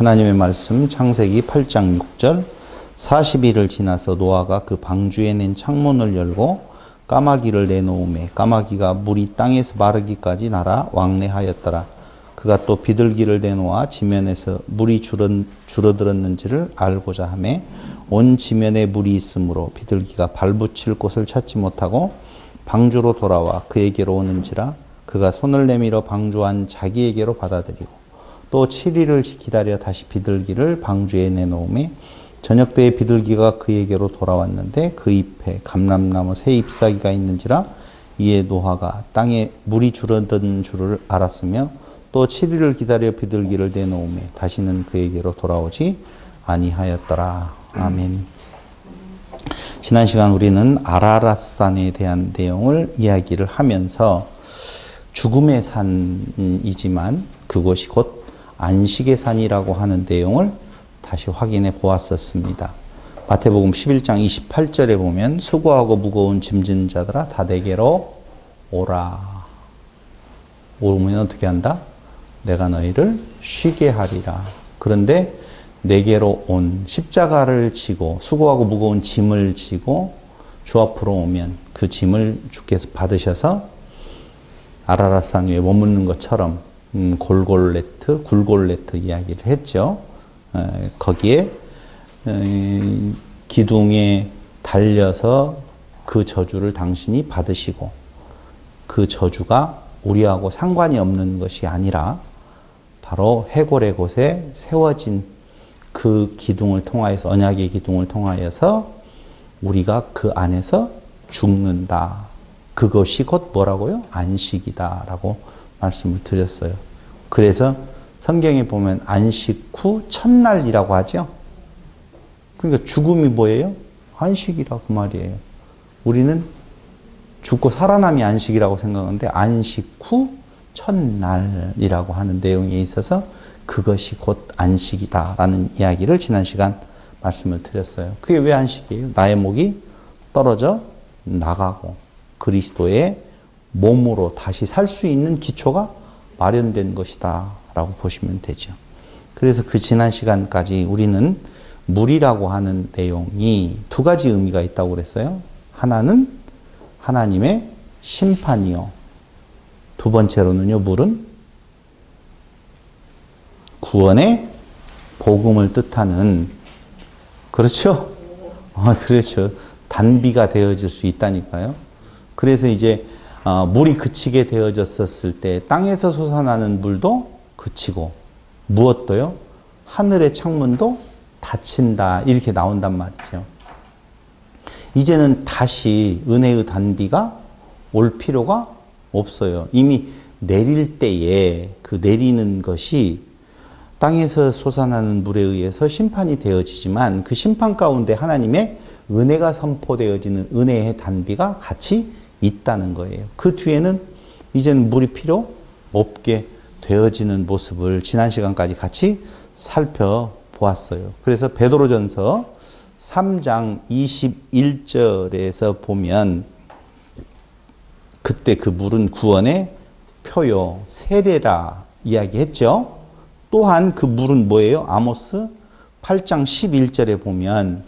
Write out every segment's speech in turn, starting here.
하나님의 말씀 창세기 8장 6절 40일을 지나서 노아가 그 방주에 낸 창문을 열고 까마귀를 내놓음에 까마귀가 물이 땅에서 마르기까지 날아 왕래하였더라. 그가 또 비둘기를 내놓아 지면에서 물이 줄어들었는지를 알고자 하매 온 지면에 물이 있으므로 비둘기가 발붙일 곳을 찾지 못하고 방주로 돌아와 그에게로 오는지라 그가 손을 내밀어 방주 안 자기에게로 받아들이고 또 7일을 기다려 다시 비둘기를 방주에 내놓음에 저녁 때에 비둘기가 그에게로 돌아왔는데 그 잎에 감람나무 새 잎사귀가 있는지라 이에 노아가 땅에 물이 줄어든 줄을 알았으며 또 7일을 기다려 비둘기를 내놓음에 다시는 그에게로 돌아오지 아니하였더라. 아멘. 지난 시간 우리는 아라랏산에 대한 내용을 이야기를 하면서 죽음의 산이지만 그곳이 곧 안식의 산이라고 하는 내용을 다시 확인해 보았었습니다. 마태복음 11장 28절에 보면 수고하고 무거운 짐진 자들아 다 내게로 오라. 오면 어떻게 한다? 내가 너희를 쉬게 하리라. 그런데 내게로 온 십자가를 지고 수고하고 무거운 짐을 지고 주 앞으로 오면 그 짐을 주께서 받으셔서 아라랏산 위에 머무는 것처럼 굴골레트 이야기를 했죠. 거기에 기둥에 달려서 그 저주를 당신이 받으시고 그 저주가 우리하고 상관이 없는 것이 아니라 바로 해골의 곳에 세워진 그 기둥을 통하여서 언약의 기둥을 통하여서 우리가 그 안에서 죽는다. 그것이 곧 뭐라고요? 안식이다라고 말씀을 드렸어요. 그래서 성경에 보면 안식 후 첫날이라고 하죠. 그러니까 죽음이 뭐예요? 안식이라고 그 말이에요. 우리는 죽고 살아남이 안식이라고 생각하는데 안식 후 첫날이라고 하는 내용에 있어서 그것이 곧 안식이다라는 이야기를 지난 시간 말씀을 드렸어요. 그게 왜 안식이에요? 나의 목이 떨어져 나가고 그리스도의 몸으로 다시 살 수 있는 기초가 마련된 것이다 라고 보시면 되죠. 그래서 그 지난 시간까지 우리는 물이라고 하는 내용이 두 가지 의미가 있다고 그랬어요. 하나는 하나님의 심판이요. 두 번째로는요, 물은 구원의 복음을 뜻하는, 그렇죠? 그렇죠. 단비가 되어질 수 있다니까요. 그래서 이제 물이 그치게 되어졌었을 때 땅에서 솟아나는 물도 그치고 무엇도요? 하늘의 창문도 닫힌다. 이렇게 나온단 말이죠. 이제는 다시 은혜의 단비가 올 필요가 없어요. 이미 내릴 때에 그 내리는 것이 땅에서 솟아나는 물에 의해서 심판이 되어지지만 그 심판 가운데 하나님의 은혜가 선포되어지는 은혜의 단비가 같이 있다는 거예요. 그 뒤에는 이제는 물이 필요 없게 되어지는 모습을 지난 시간까지 같이 살펴보았어요. 그래서 베드로전서 3장 21절에서 보면 그때 그 물은 구원의 표요, 세례라 이야기했죠. 또한 그 물은 뭐예요? 아모스 8장 11절에 보면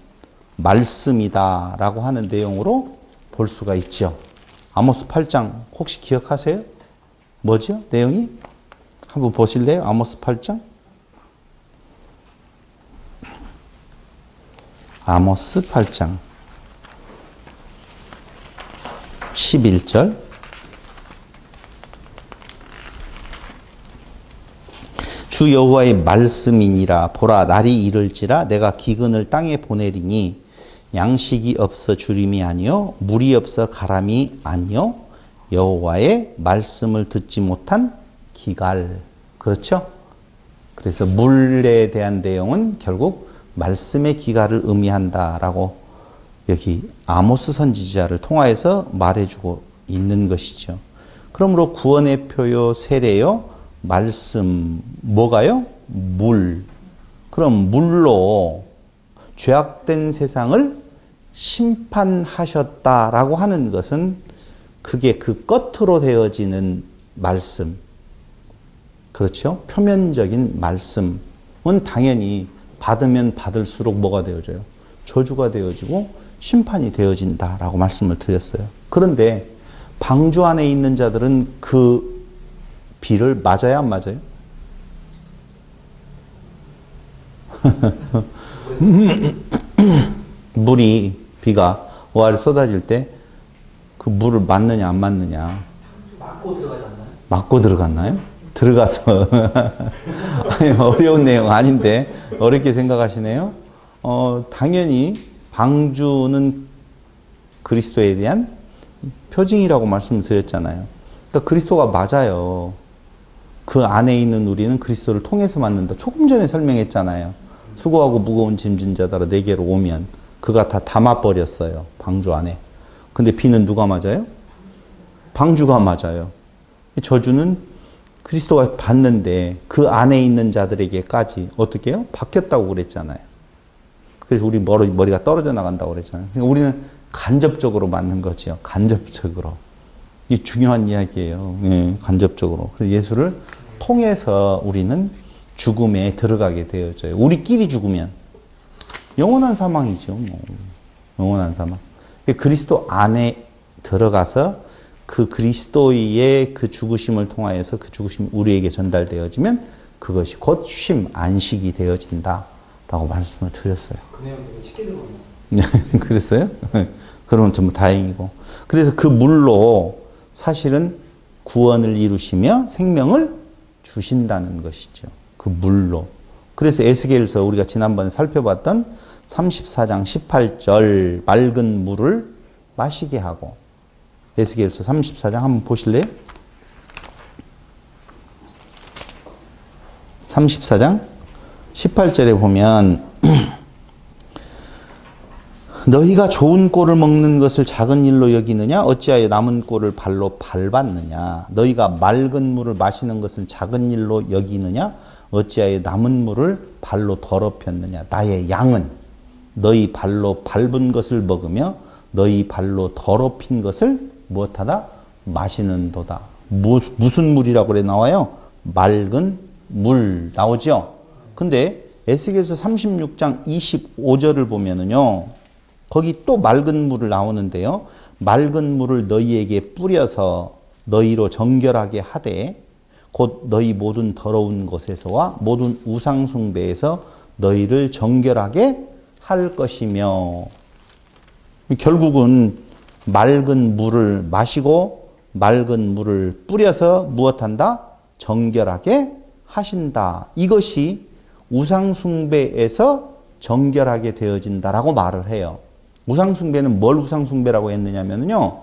말씀이다 라고 하는 내용으로 볼 수가 있죠. 아모스 8장 혹시 기억하세요? 뭐죠? 내용이? 한번 보실래요? 아모스 8장? 아모스 8장 11절 주 여호와의 말씀이니라. 보라 날이 이를지라 내가 기근을 땅에 보내리니 양식이 없어 주림이 아니요 물이 없어 가람이 아니요 여호와의 말씀을 듣지 못한 기갈. 그렇죠? 그래서 물에 대한 내용은 결국 말씀의 기갈을 의미한다라고 여기 아모스 선지자를 통하여서 말해주고 있는 것이죠. 그러므로 구원의 표요, 세례요, 말씀, 뭐가요? 물. 그럼 물로 죄악된 세상을 심판하셨다라고 하는 것은 그게 그 겉으로 되어지는 말씀. 그렇죠? 표면적인 말씀에 당연히 받으면 받을수록 뭐가 되어져요? 저주가 되어지고 심판이 되어진다라고 말씀을 드렸어요. 그런데 방주 안에 있는 자들은 그 비를 맞아야 안 맞아요? 비가 오아를 쏟아질 때 그 물을 맞느냐 안 맞느냐? 맞고 들어가지 않나요? 맞고 들어갔나요? 들어가서 아니, 어려운 내용 아닌데 어렵게 생각하시네요. 당연히 방주는 그리스도에 대한 표징이라고 말씀을 드렸잖아요. 그러니까 그리스도가 맞아요. 그 안에 있는 우리는 그리스도를 통해서 맞는다. 조금 전에 설명했잖아요. 수고하고 무거운 짐진 자들아 내게로 오면 그가 다 담아버렸어요. 방주 안에. 근데 비는 누가 맞아요? 방주가 맞아요. 저주는 그리스도가 받는데 그 안에 있는 자들에게까지 어떻게 해요? 바뀌었다고 그랬잖아요. 그래서 우리 머리가 떨어져 나간다고 그랬잖아요. 그러니까 우리는 간접적으로 맞는 거죠. 간접적으로. 이게 중요한 이야기예요. 예, 간접적으로. 그래서 예수를 통해서 우리는 죽음에 들어가게 되어져요. 우리끼리 죽으면 영원한 사망이죠. 뭐. 영원한 사망. 그리스도 안에 들어가서 그 그리스도의 그 죽으심을 통하여서 그 죽으심이 우리에게 전달되어지면 그것이 곧 쉼, 안식이 되어진다라고 말씀을 드렸어요. 그 내용 되게 쉽게 들어봤네요. 그랬어요? 그러면 정말 다행이고. 그래서 그 물로 사실은 구원을 이루시며 생명을 주신다는 것이죠. 그 물로. 그래서 에스겔서 우리가 지난번에 살펴봤던 34장 18절 맑은 물을 마시게 하고 에스겔서 34장 한번 보실래요? 34장 18절에 보면 너희가 좋은 꼴을 먹는 것을 작은 일로 여기느냐? 어찌하여 남은 꼴을 발로 밟았느냐? 너희가 맑은 물을 마시는 것을 작은 일로 여기느냐? 어찌하여 남은 물을 발로 더럽혔느냐? 나의 양은 너희 발로 밟은 것을 먹으며 너희 발로 더럽힌 것을 무엇하다? 마시는도다. 무슨 물이라고 그래 나와요? 맑은 물 나오죠? 근데 에스겔서 36장 25절을 보면은요. 거기 또 맑은 물을 나오는데요. 맑은 물을 너희에게 뿌려서 너희로 정결하게 하되 곧 너희 모든 더러운 것에서와 모든 우상 숭배에서 너희를 정결하게 할 것이며 결국은 맑은 물을 마시고 맑은 물을 뿌려서 무엇한다? 정결하게 하신다. 이것이 우상 숭배에서 정결하게 되어진다라고 말을 해요. 우상 숭배는 뭘 우상 숭배라고 했느냐면요.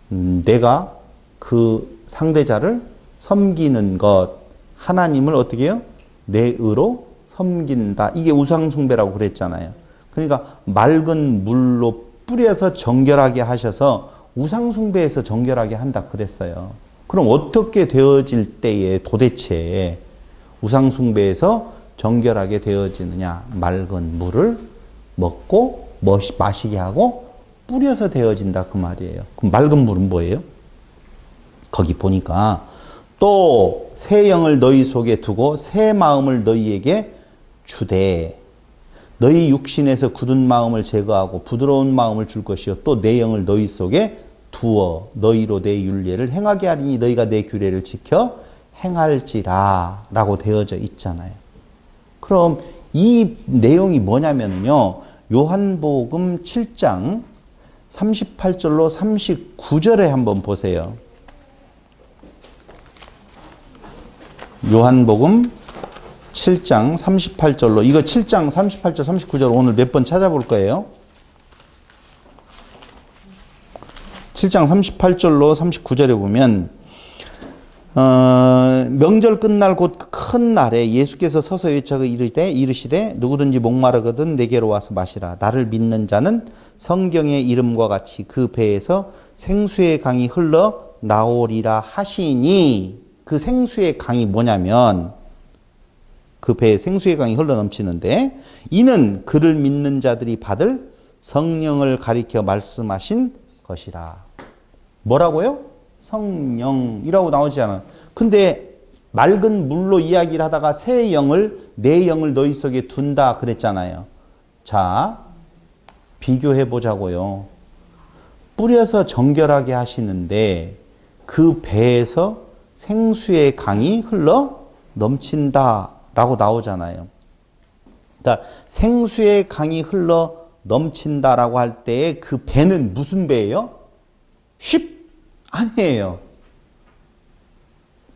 내가 그 상대자를 섬기는 것, 하나님을 어떻게 해요? 내 의로 섬긴다. 이게 우상 숭배라고 그랬잖아요. 그러니까 맑은 물로 뿌려서 정결하게 하셔서 우상 숭배에서 정결하게 한다 그랬어요. 그럼 어떻게 되어질 때에 도대체 우상 숭배에서 정결하게 되어지느냐? 맑은 물을 먹고 마시게 하고 뿌려서 되어진다 그 말이에요. 그럼 맑은 물은 뭐예요? 거기 보니까 또 새 영을 너희 속에 두고 새 마음을 너희에게 주되 너희 육신에서 굳은 마음을 제거하고 부드러운 마음을 줄 것이요 또 내 영을 너희 속에 두어 너희로 내 율례를 행하게 하리니 너희가 내 규례를 지켜 행할지라 라고 되어져 있잖아요. 그럼 이 내용이 뭐냐면요. 요한복음 7장 38절로 39절에 한번 보세요. 요한복음 7장 38절로 이거 7장 38절 39절 오늘 몇 번 찾아볼 거예요. 7장 38절로 39절에 보면 명절 끝날 곧 큰 날에 예수께서 서서 외쳐 이르시되 누구든지 목마르거든 내게로 와서 마시라. 나를 믿는 자는 성경의 이름과 같이 그 배에서 생수의 강이 흘러 나오리라 하시니 그 생수의 강이 뭐냐면 그 배에 생수의 강이 흘러 넘치는데 이는 그를 믿는 자들이 받을 성령을 가리켜 말씀하신 것이라. 뭐라고요? 성령이라고 나오지 않아요. 근데 맑은 물로 이야기를 하다가 새 영을, 내 영을 너희 속에 둔다 그랬잖아요. 자, 비교해 보자고요. 뿌려서 정결하게 하시는데 그 배에서 생수의 강이 흘러 넘친다라고 나오잖아요. 그러니까 생수의 강이 흘러 넘친다라고 할 때에 그 배는 무슨 배예요? 쉽? 아니에요.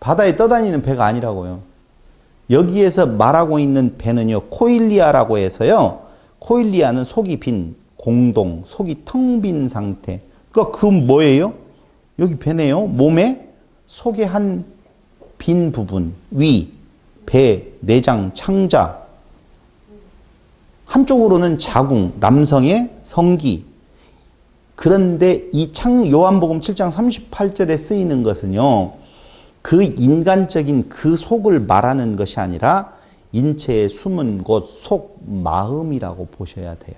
바다에 떠다니는 배가 아니라고요. 여기에서 말하고 있는 배는요, 코일리아라고 해서요, 코일리아는 속이 빈, 공동, 속이 텅 빈 상태. 그러니까 그 뭐예요? 여기 배네요. 몸에 속에 한 빈 부분, 위, 배, 내장, 창자. 한쪽으로는 자궁, 남성의 성기. 그런데 이 요한복음 7장 38절에 쓰이는 것은요, 그 인간적인 그 속을 말하는 것이 아니라 인체의 숨은 곳, 속, 마음이라고 보셔야 돼요.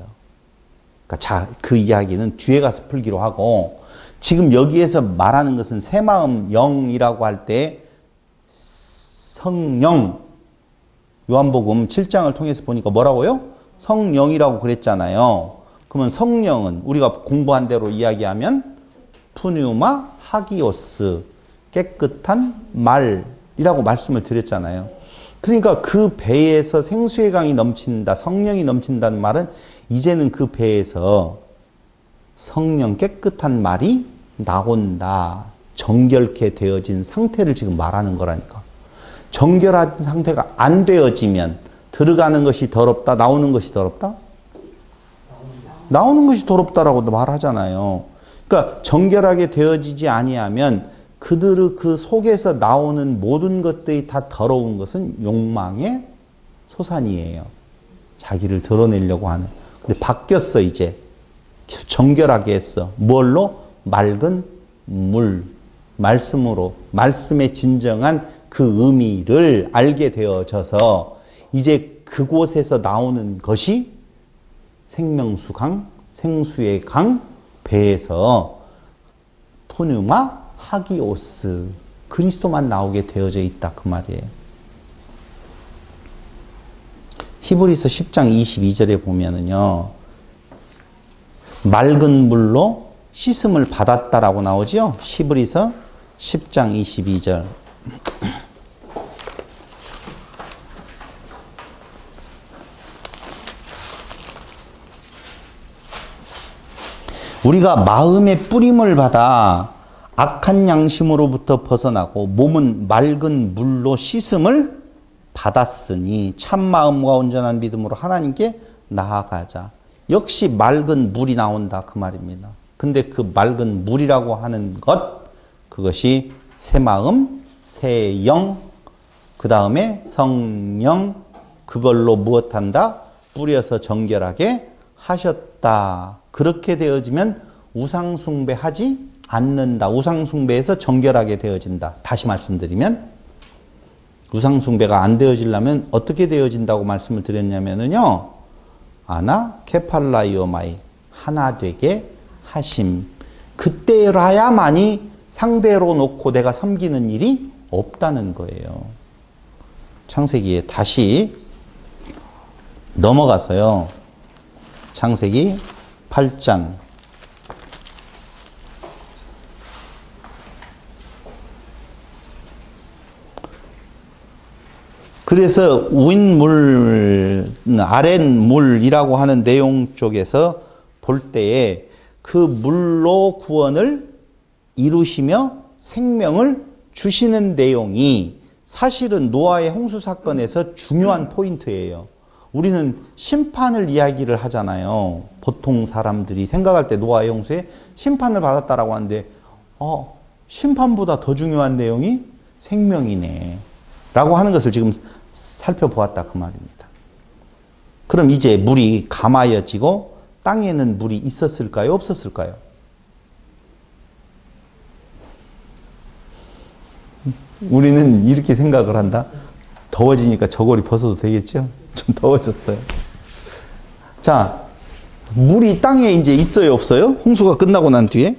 그러니까 자, 그 이야기는 뒤에 가서 풀기로 하고, 지금 여기에서 말하는 것은 새 마음, 영이라고 할 때 성령, 요한복음 7장을 통해서 보니까 뭐라고요? 성령이라고 그랬잖아요. 그러면 성령은 우리가 공부한 대로 이야기하면 푸뉴마 하기오스, 깨끗한 말이라고 말씀을 드렸잖아요. 그러니까 그 배에서 생수의 강이 넘친다, 성령이 넘친다는 말은 이제는 그 배에서 성령 깨끗한 말이 나온다. 정결케 되어진 상태를 지금 말하는 거라니까. 정결한 상태가 안 되어지면 들어가는 것이 더럽다, 나오는 것이 더럽다? 나오는 것이 더럽다라고도 말하잖아요. 그러니까 정결하게 되어지지 아니하면 그들의 그 속에서 나오는 모든 것들이 다 더러운 것은 욕망의 소산이에요. 자기를 드러내려고 하는. 근데 바뀌었어, 이제. 정결하게 했어. 뭘로? 맑은 물. 말씀으로. 말씀의 진정한 그 의미를 알게 되어져서 이제 그곳에서 나오는 것이 생명수 강, 생수의 강, 배에서 푸뉴마 하기오스, 그리스도만 나오게 되어져 있다 그 말이에요. 히브리서 10장 22절에 보면은요, 맑은 물로 씻음을 받았다라고 나오죠. 히브리서 10장 22절. 우리가 마음의 뿌림을 받아 악한 양심으로부터 벗어나고 몸은 맑은 물로 씻음을 받았으니 참마음과 온전한 믿음으로 하나님께 나아가자. 역시 맑은 물이 나온다 그 말입니다. 근데 그 맑은 물이라고 하는 것, 그것이 새 마음, 새 영, 그 다음에 성령, 그걸로 무엇한다? 뿌려서 정결하게 하셨다. 그렇게 되어지면 우상숭배하지 않는다. 우상숭배에서 정결하게 되어진다. 다시 말씀드리면 우상숭배가 안 되어지려면 어떻게 되어진다고 말씀을 드렸냐면요, 아나 케팔라이오마이, 하나 되게 하심. 그때라야만이 상대로 놓고 내가 섬기는 일이 없다는 거예요. 창세기에 다시 넘어가서요, 창세기 8장. 그래서 윗물, 아랫물이라고 하는 내용 쪽에서 볼 때에 그 물로 구원을 이루시며 생명을 주시는 내용이 사실은 노아의 홍수 사건에서 중요한 포인트예요. 우리는 심판을 이야기를 하잖아요. 보통 사람들이 생각할 때 노아의 홍수에 심판을 받았다라고 하는데, 심판보다 더 중요한 내용이 생명이네 라고 하는 것을 지금 살펴보았다 그 말입니다. 그럼 이제 물이 감아여지고 땅에는 물이 있었을까요? 없었을까요? 우리는 이렇게 생각을 한다. 더워지니까 저고리 벗어도 되겠죠? 좀 더워졌어요. 자, 물이 땅에 이제 있어요, 없어요? 홍수가 끝나고 난 뒤에?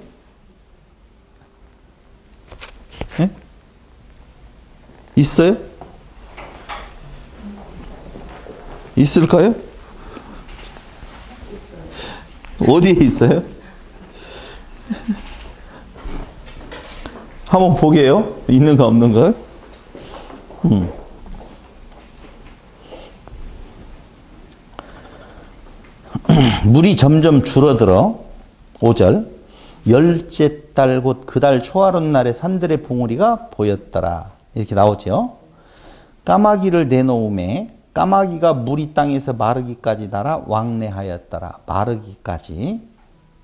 네? 있어요? 있을까요? 어디에 있어요? 한번 보게요. 있는가 없는가? 물이 점점 줄어들어. 5절. 열째 달 곧 그 달 초하룻 날에 산들의 봉우리가 보였더라. 이렇게 나오죠. 까마귀를 내놓음에 까마귀가 물이 땅에서 마르기까지 날아 왕래하였더라. 마르기까지.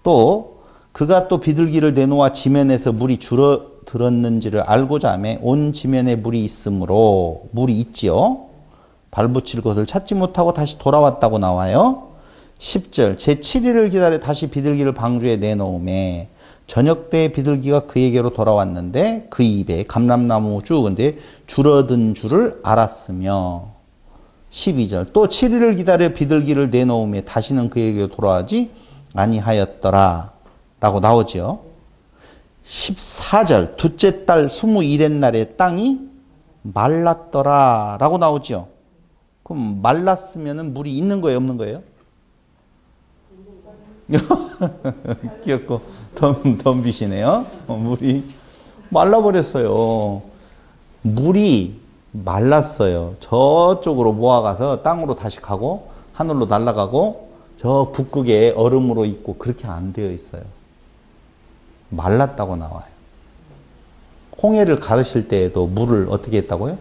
또 그가 또 비둘기를 내놓아 지면에서 물이 줄어들었는지를 알고자 하매 온 지면에 물이 있으므로 물이 있지요. 발붙일 것을 찾지 못하고 다시 돌아왔다고 나와요. 10절 제7일을 기다려 다시 비둘기를 방주에 내놓음에 저녁 때 비둘기가 그에게로 돌아왔는데 그 입에 감람나무 죽은데 줄어든 줄을 알았으며 12절 또 7일을 기다려 비둘기를 내놓음에 다시는 그에게로 돌아가지 아니하였더라 라고 나오죠. 14절 둘째 달 21의 날에 땅이 말랐더라 라고 나오죠. 그럼 말랐으면 물이 있는 거예요 없는 거예요? 귀엽고 덤비시네요. 물이 말라버렸어요. 물이 말랐어요. 저쪽으로 모아가서 땅으로 다시 가고 하늘로 날아가고 저 북극에 얼음으로 있고 그렇게 안 되어 있어요. 말랐다고 나와요. 홍해를 가르실 때에도 물을 어떻게 했다고요?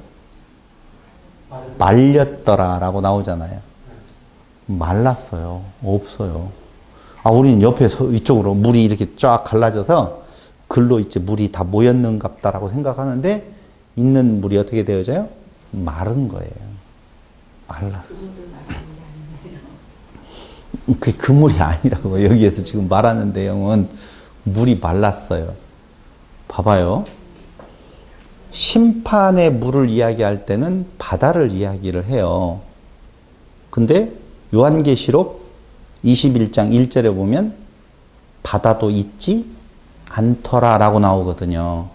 말렸더라 라고 나오잖아요. 말랐어요. 없어요. 우리는 옆에서 이쪽으로 물이 이렇게 쫙 갈라져서 글로 이제 물이 다 모였는갑다라고 생각하는데 있는 물이 어떻게 되어져요? 마른 거예요. 말랐어. 그게 그 물이 아니라고 여기에서 지금 말하는 내용은 물이 말랐어요. 봐봐요. 심판의 물을 이야기할 때는 바다를 이야기를 해요. 근데 요한계시록 21장 1절에 보면 바다도 있지 않더라 라고 나오거든요.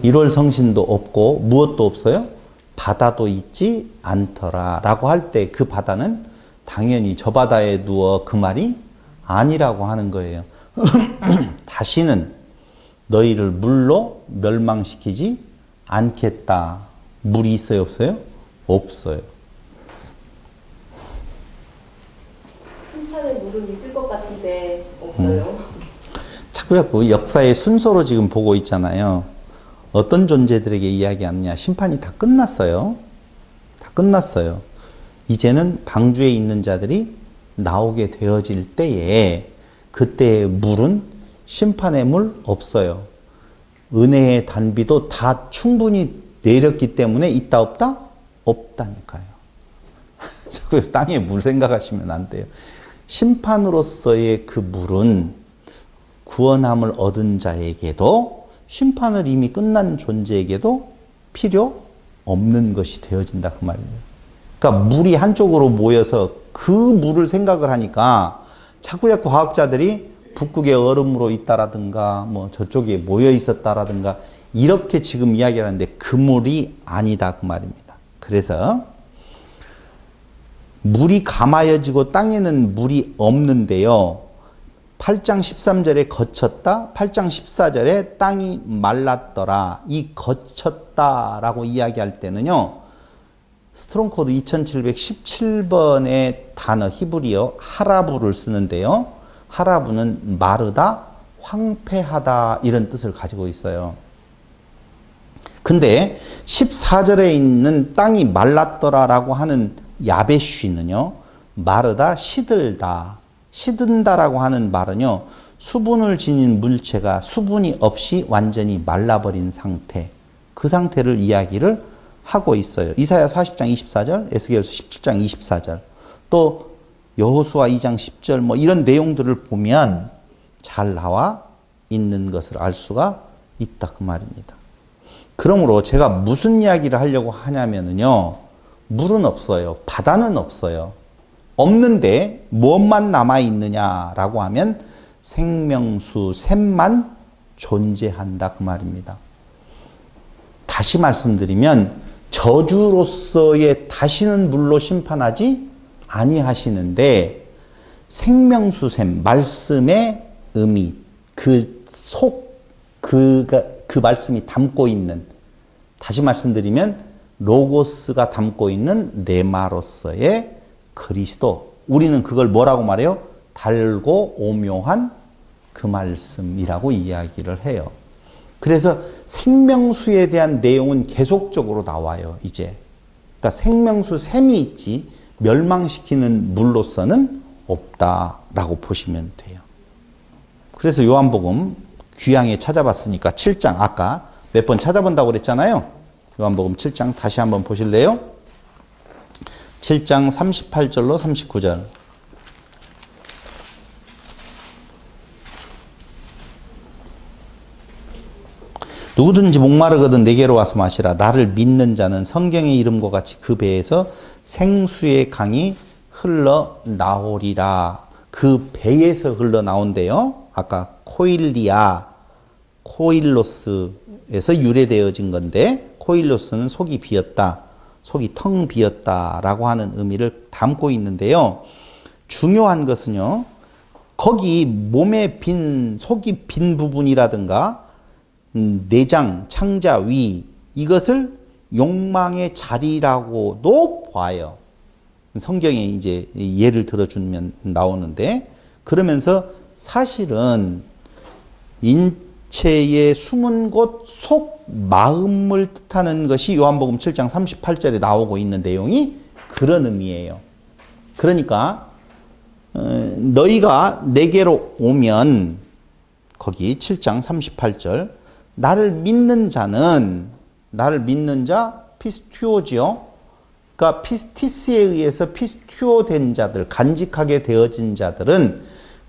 1월 성신도 없고 무엇도 없어요? 바다도 있지 않더라 라고 할 때 그 바다는 당연히 저 바다에 누워 그 말이 아니라고 하는 거예요. 다시는 너희를 물로 멸망시키지 않겠다. 물이 있어요 없어요? 없어요. 심판의 물은 있을 것 같은데 없어요. 자꾸 역사의 순서로 지금 보고 있잖아요. 어떤 존재들에게 이야기하느냐. 심판이 다 끝났어요. 다 끝났어요. 이제는 방주에 있는 자들이 나오게 되어질 때에 그때의 물은 심판의 물 없어요. 은혜의 단비도 다 충분히 내렸기 때문에 있다 없다? 없다니까요. 자꾸 땅에 물 생각하시면 안 돼요. 심판으로서의 그 물은 구원함을 얻은 자에게도 심판을 이미 끝난 존재에게도 필요 없는 것이 되어진다 그 말이에요. 그러니까 물이 한쪽으로 모여서 그 물을 생각을 하니까 자꾸 과학자들이 북극의 얼음으로 있다라든가 뭐 저쪽에 모여 있었다라든가 이렇게 지금 이야기를 하는데 그 물이 아니다 그 말입니다. 그래서 물이 감아여지고 땅에는 물이 없는데요. 8장 13절에 거쳤다. 8장 14절에 땅이 말랐더라. 이 거쳤다라고 이야기할 때는요. 스트롱 코드 2717번의 단어 히브리어 하라부를 쓰는데요. 하라부는 마르다, 황폐하다 이런 뜻을 가지고 있어요. 근데 14절에 있는 땅이 말랐더라라고 하는 야베쉬는요. 마르다, 시들다. 시든다라고 하는 말은요. 수분을 지닌 물체가 수분이 없이 완전히 말라버린 상태. 그 상태를 이야기를 하고 있어요. 이사야 40장 24절, 에스겔서 17장 24절. 또 여호수아 2장 10절 뭐 이런 내용들을 보면 잘 나와 있는 것을 알 수가 있다 그 말입니다. 그러므로 제가 무슨 이야기를 하려고 하냐면요. 물은 없어요. 바다는 없어요. 없는데 무엇만 남아있느냐라고 하면 생명수 샘만 존재한다 그 말입니다. 다시 말씀드리면 저주로서의 다시는 물로 심판하지 아니하시는데 생명수샘 말씀의 의미 그 말씀이 담고 있는 다시 말씀드리면 로고스가 담고 있는 레마로서의 그리스도 우리는 그걸 뭐라고 말해요? 달고 오묘한 그 말씀이라고 이야기를 해요. 그래서 생명수에 대한 내용은 계속적으로 나와요. 이제 그러니까 생명수 샘이 있지 멸망시키는 물로서는 없다라고 보시면 돼요. 그래서 요한복음 귀향에 찾아봤으니까 7장 아까 몇 번 찾아본다고 그랬잖아요. 요한복음 7장 다시 한번 보실래요? 7장 38절로 39절. 누구든지 목마르거든 내게로 와서 마시라. 나를 믿는 자는 성경의 이름과 같이 그 배에서 생수의 강이 흘러나오리라. 그 배에서 흘러나온대요. 아까 코일리아, 코일로스에서 유래되어진 건데 코일로스는 속이 비었다. 속이 텅 비었다라고 하는 의미를 담고 있는데요. 중요한 것은요. 거기 몸에 속이 빈 부분이라든가 내장, 창자, 위 이것을 욕망의 자리라고도 봐요. 성경에 이제 예를 들어주면 나오는데 그러면서 사실은 인체의 숨은 곳 속 마음을 뜻하는 것이 요한복음 7장 38절에 나오고 있는 내용이 그런 의미예요. 그러니까 너희가 내게로 오면 거기 7장 38절 나를 믿는 자는 나를 믿는 자 피스튜오지요. 그러니까 피스티스에 의해서 피스튜오 된 자들 간직하게 되어진 자들은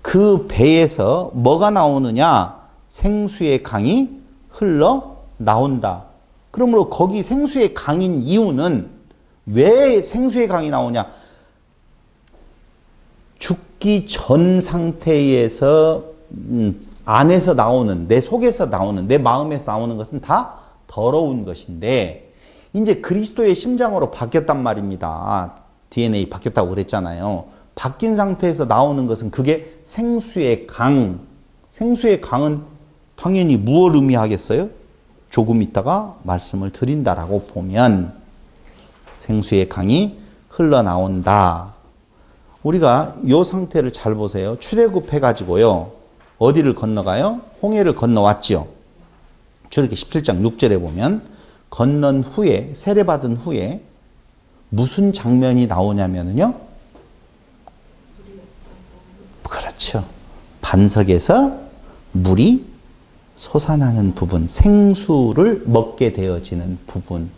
그 배에서 뭐가 나오느냐 생수의 강이 흘러 나온다. 그러므로 거기 생수의 강인 이유는 왜 생수의 강이 나오냐 죽기 전 상태에서 안에서 나오는 내 속에서 나오는 내 마음에서 나오는 것은 다 더러운 것인데 이제 그리스도의 심장으로 바뀌었단 말입니다. DNA 바뀌었다고 그랬잖아요. 바뀐 상태에서 나오는 것은 그게 생수의 강. 생수의 강은 당연히 무엇을 의미하겠어요? 조금 있다가 말씀을 드린다라고 보면 생수의 강이 흘러나온다. 우리가 이 상태를 잘 보세요. 출애굽해가지고요. 어디를 건너가요? 홍해를 건너왔지요. 출애굽기 17장 6절에 보면 건넌 후에 세례받은 후에 무슨 장면이 나오냐면요. 그렇죠. 반석에서 물이 솟아나는 부분, 생수를 먹게 되어지는 부분.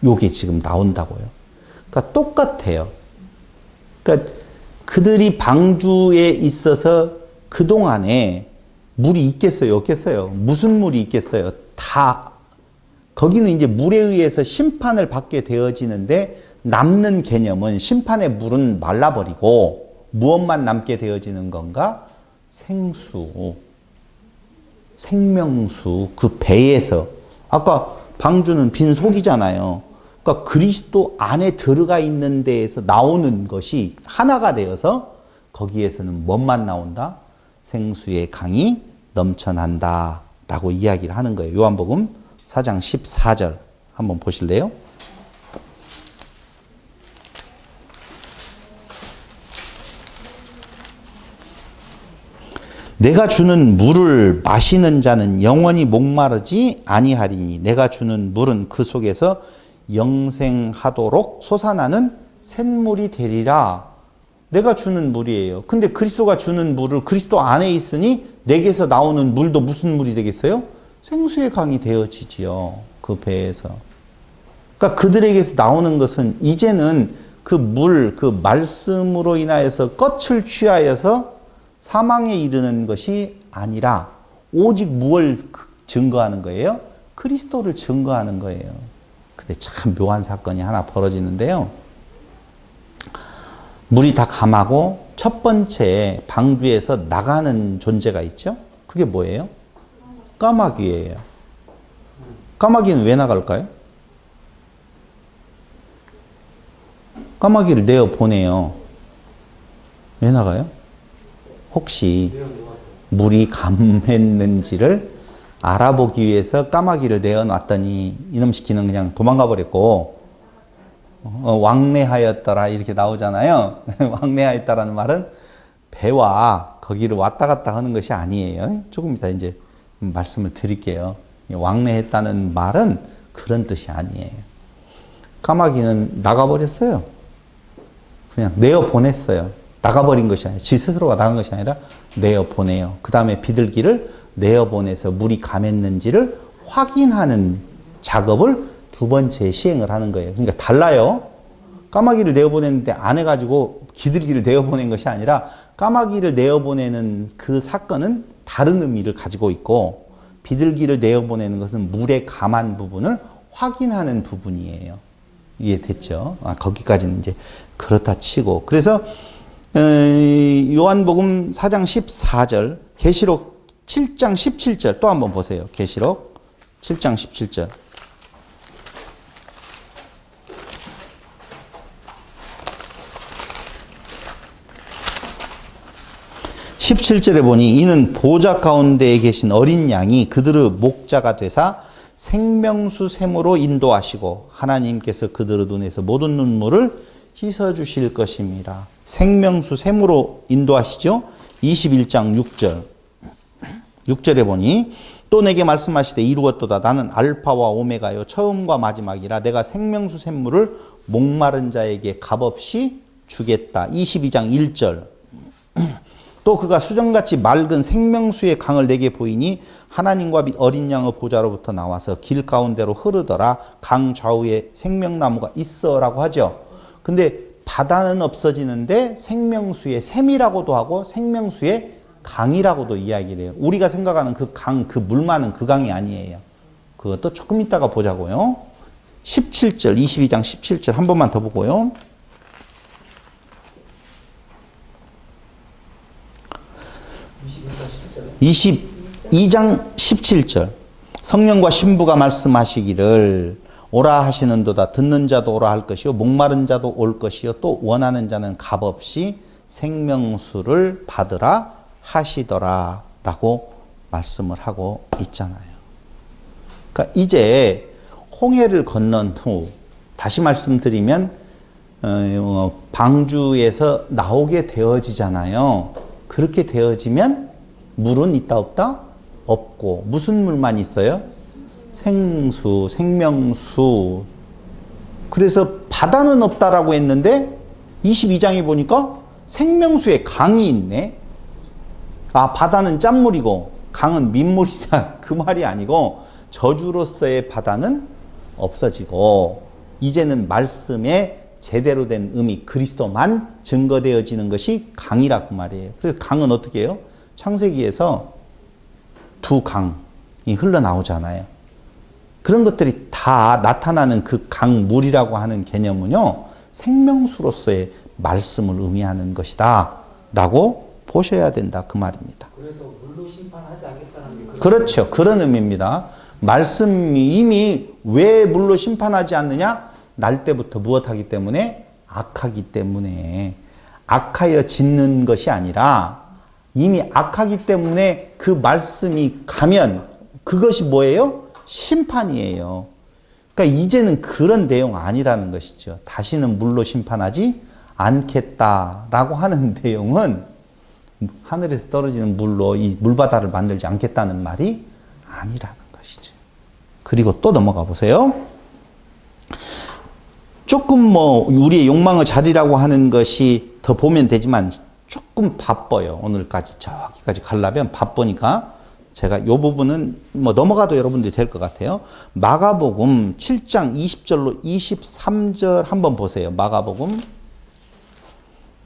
요게 지금 나온다고요. 그러니까 똑같아요. 그러니까 그들이 방주에 있어서 그동안에 물이 있겠어요? 없겠어요? 무슨 물이 있겠어요? 다 거기는 이제 물에 의해서 심판을 받게 되어지는데 남는 개념은 심판의 물은 말라버리고 무엇만 남게 되어지는 건가? 생수, 생명수, 그 배에서 아까 방주는 빈 속이잖아요. 그러니까 그리스도 안에 들어가 있는 데에서 나오는 것이 하나가 되어서 거기에서는 뭐만 나온다? 생수의 강이 넘쳐난다 라고 이야기를 하는 거예요. 요한복음 4장 14절 한번 보실래요? 내가 주는 물을 마시는 자는 영원히 목마르지 아니하리니 내가 주는 물은 그 속에서 영생하도록 솟아나는 샘물이 되리라. 내가 주는 물이에요. 근데 그리스도가 주는 물을 그리스도 안에 있으니 내게서 나오는 물도 무슨 물이 되겠어요? 생수의 강이 되어지지요. 그 배에서. 그러니까 그들에게서 나오는 것은 이제는 그 물, 그 말씀으로 인하여서 끝을 취하여서 사망에 이르는 것이 아니라 오직 무엇을 증거하는 거예요? 그리스도를 증거하는 거예요. 근데 참 묘한 사건이 하나 벌어지는데요. 물이 다 감하고 첫 번째 방주에서 나가는 존재가 있죠? 그게 뭐예요? 까마귀예요. 까마귀는 왜 나갈까요? 까마귀를 내어 보내요. 왜 나가요? 혹시 물이 감했는지를 알아보기 위해서 까마귀를 내어놨더니 이놈 시키는 그냥 도망가 버렸고, 왕래하였더라 이렇게 나오잖아요. 왕래하였다라는 말은 배와 거기를 왔다 갔다 하는 것이 아니에요. 조금 이따 이제 말씀을 드릴게요. 왕래했다는 말은 그런 뜻이 아니에요. 까마귀는 나가버렸어요. 그냥 내어보냈어요. 나가버린 것이 아니라, 지 스스로가 나간 것이 아니라 내어보내요. 그 다음에 비둘기를 내어보내서 물이 감했는지를 확인하는 작업을 두 번째 시행을 하는 거예요. 그러니까 달라요. 까마귀를 내어보냈는데 안 해가지고 비둘기를 내어보낸 것이 아니라, 까마귀를 내어보내는 그 사건은 다른 의미를 가지고 있고, 비둘기를 내어보내는 것은 물에 감한 부분을 확인하는 부분이에요. 이해됐죠? 거기까지는 이제 그렇다 치고. 그래서 요한복음 4장 14절, 계시록 7장 17절 또 한번 보세요. 계시록 7장 17절. 17절에 보니 이는 보좌 가운데에 계신 어린 양이 그들의 목자가 되사 생명수 샘으로 인도하시고 하나님께서 그들의 눈에서 모든 눈물을 씻어주실 것입니다. 생명수 샘으로 인도하시죠. 21장 6절. 6절에 보니 또 내게 말씀하시되 이루었도다. 나는 알파와 오메가요 처음과 마지막이라. 내가 생명수 샘물을 목마른 자에게 값없이 주겠다. 22장 1절. 또 그가 수정같이 맑은 생명수의 강을 내게 보이니 하나님과 어린 양의 보좌로부터 나와서 길 가운데로 흐르더라. 강 좌우에 생명나무가 있어라고 하죠. 근데 바다는 없어지는데 생명수의 샘이라고도 하고 생명수의 강이라고도 이야기를 해요. 우리가 생각하는 그 강, 그 물 많은 그 강이 아니에요. 그것도 조금 이따가 보자고요. 17절, 22장 17절 한 번만 더 보고요. 22장 17절. 성령과 신부가 말씀하시기를 오라 하시는도다. 듣는 자도 오라 할 것이요 목마른 자도 올 것이요 또 원하는 자는 값없이 생명수를 받으라 하시더라 라고 말씀을 하고 있잖아요. 그러니까 이제 홍해를 건넌 후 다시 말씀드리면 방주에서 나오게 되어지잖아요. 그렇게 되어지면 물은 있다 없다? 없고 무슨 물만 있어요? 생수, 생명수. 그래서 바다는 없다라고 했는데 22장에 보니까 생명수의 강이 있네. 아, 바다는 짠물이고 강은 민물이다. 그 말이 아니고 저주로서의 바다는 없어지고 이제는 말씀의 제대로 된 의미 그리스도만 증거되어지는 것이 강이라 그 말이에요. 그래서 강은 어떻게 해요? 창세기에서 두 강이 흘러나오잖아요. 그런 것들이 다 나타나는 그 강물이라고 하는 개념은요, 생명수로서의 말씀을 의미하는 것이다 라고 보셔야 된다 그 말입니다. 그래서 물로 심판하지 않겠다는 게 그렇죠. 그런 의미입니다. 말씀이 이미 왜 물로 심판하지 않느냐? 날 때부터 무엇하기 때문에? 악하기 때문에. 악하여 짓는 것이 아니라 이미 악하기 때문에 그 말씀이 가면 그것이 뭐예요? 심판이에요. 그러니까 이제는 그런 내용 아니라는 것이죠. 다시는 물로 심판하지 않겠다라고 하는 내용은 하늘에서 떨어지는 물로 이 물바다를 만들지 않겠다는 말이 아니라는 것이죠. 그리고 또 넘어가 보세요. 조금 뭐 우리의 욕망의 자리라고 하는 것이 더 보면 되지만 조금 바빠요. 오늘까지 저기까지 가려면 바쁘니까 제가 이 부분은 뭐 넘어가도 여러분들이 될 것 같아요. 마가복음 7장 20절로 23절 한번 보세요. 마가복음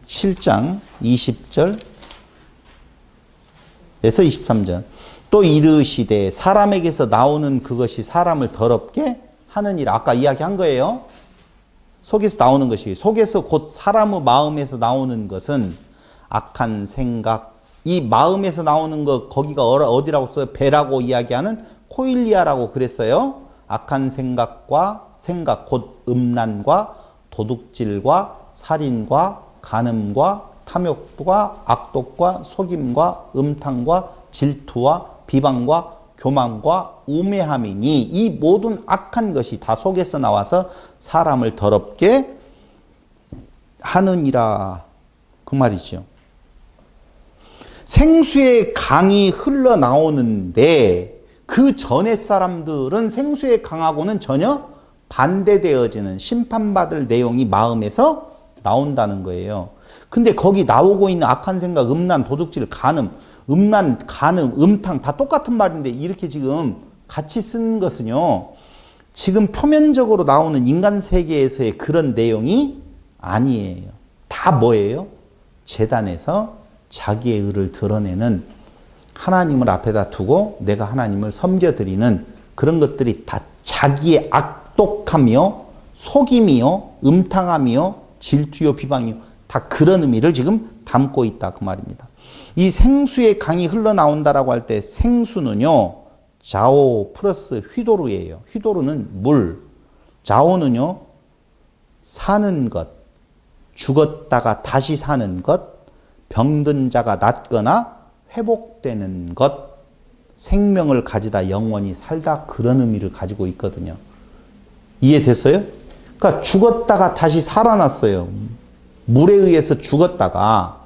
7장 20절에서 23절. 또 이르시되 사람에게서 나오는 그것이 사람을 더럽게 하느니라. 아까 이야기한 거예요. 속에서 나오는 것이, 속에서 곧 사람의 마음에서 나오는 것은 악한 생각, 이 마음에서 나오는 것, 거기가 어디라고 써요? 배라고 이야기하는 코일리아라고 그랬어요. 악한 생각 곧 음란과 도둑질과 살인과 간음과 탐욕과 악독과 속임과 음탕과 질투와 비방과 교만과 우매함이니 이 모든 악한 것이 다 속에서 나와서 사람을 더럽게 하느니라. 그 말이죠. 생수의 강이 흘러나오는데 그 전에 사람들은 생수의 강하고는 전혀 반대되어지는 심판받을 내용이 마음에서 나온다는 거예요. 근데 거기 나오고 있는 악한 생각, 음란, 도둑질, 간음, 음란, 간음, 음탕 다 똑같은 말인데 이렇게 지금 같이 쓴 것은요. 지금 표면적으로 나오는 인간 세계에서의 그런 내용이 아니에요. 다 뭐예요? 제단에서 자기의 의를 드러내는 하나님을 앞에다 두고 내가 하나님을 섬겨드리는 그런 것들이 다 자기의 악독함이요, 속임이요, 음탕함이요, 질투요, 비방이요 다 그런 의미를 지금 담고 있다 그 말입니다. 이 생수의 강이 흘러나온다라고 할 때 생수는요. 자오 플러스 휘도르예요. 휘도르는 물. 자오는요. 사는 것. 죽었다가 다시 사는 것. 병든 자가 낫거나 회복되는 것. 생명을 가지다 영원히 살다 그런 의미를 가지고 있거든요. 이해됐어요? 그러니까 죽었다가 다시 살아났어요. 물에 의해서 죽었다가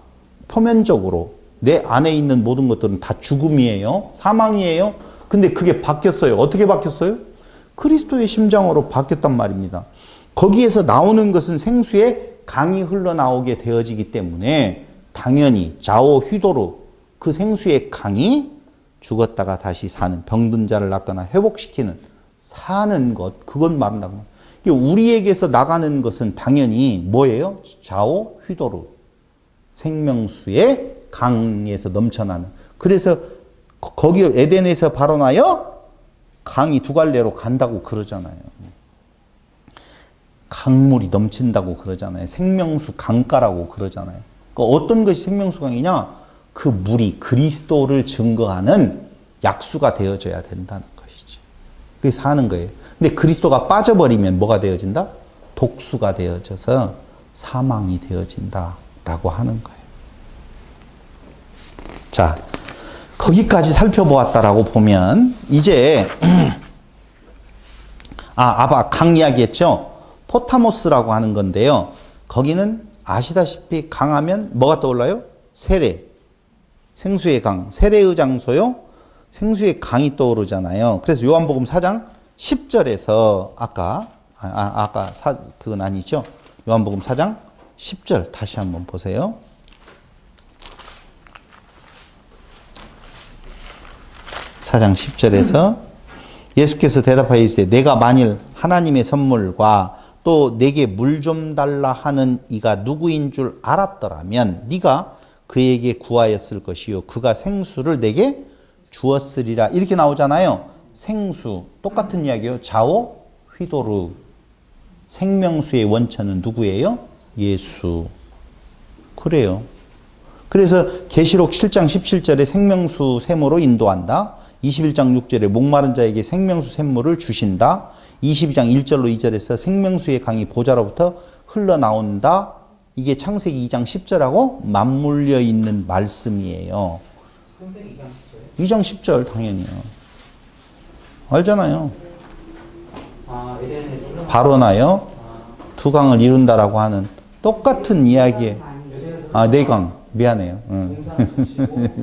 표면적으로 내 안에 있는 모든 것들은 다 죽음이에요. 사망이에요. 근데 그게 바뀌었어요. 어떻게 바뀌었어요? 그리스도의 심장으로 바뀌었단 말입니다. 거기에서 나오는 것은 생수의 강이 흘러나오게 되어지기 때문에 당연히 자오 휘도르 그 생수의 강이 죽었다가 다시 사는 병든 자를 낫거나 회복시키는 사는 것 그건 말한다고. 우리에게서 나가는 것은 당연히 뭐예요? 자오 휘도르 생명수의 강에서 넘쳐나는. 그래서 거기 에덴에서 발원하여 강이 두 갈래로 간다고 그러잖아요. 강물이 넘친다고 그러잖아요. 생명수 강가라고 그러잖아요. 그러니까 어떤 것이 생명수 강이냐? 그 물이 그리스도를 증거하는 약수가 되어져야 된다는 것이지. 그게 사는 거예요. 근데 그리스도가 빠져버리면 뭐가 되어진다? 독수가 되어져서 사망이 되어진다라고 하는 거예요. 자, 거기까지 살펴보았다라고 보면 이제 아바 강 이야기했죠. 포타모스라고 하는 건데요. 거기는 아시다시피 강하면 뭐가 떠올라요? 세례, 생수의 강, 세례의 장소요. 생수의 강이 떠오르잖아요. 그래서 요한복음 4장 10절에서 그건 아니죠. 요한복음 4장 10절 다시 한번 보세요. 4장 10절에서 예수께서 대답하여 이르시되 내가 만일 하나님의 선물과 또 내게 물 좀 달라 하는 이가 누구인 줄 알았더라면 네가 그에게 구하였을 것이요 그가 생수를 내게 주었으리라. 이렇게 나오잖아요. 생수 똑같은 이야기예요. 자오 휘도르 생명수의 원천은 누구예요? 예수. 그래요. 그래서 계시록 7장 17절에 생명수 샘으로 인도한다. 21장 6절에 목마른 자에게 생명수 샘물을 주신다. 22장 1절로 2절에서 생명수의 강이 보좌로부터 흘러나온다. 이게 창세기 2장 10절하고 맞물려 있는 말씀이에요. 창세기 2장 10절? 2장 10절 당연히요. 알잖아요. 에덴에서 발원하여 두 강을 이룬다라고 하는 똑같은 이야기에 네 강 미안해요.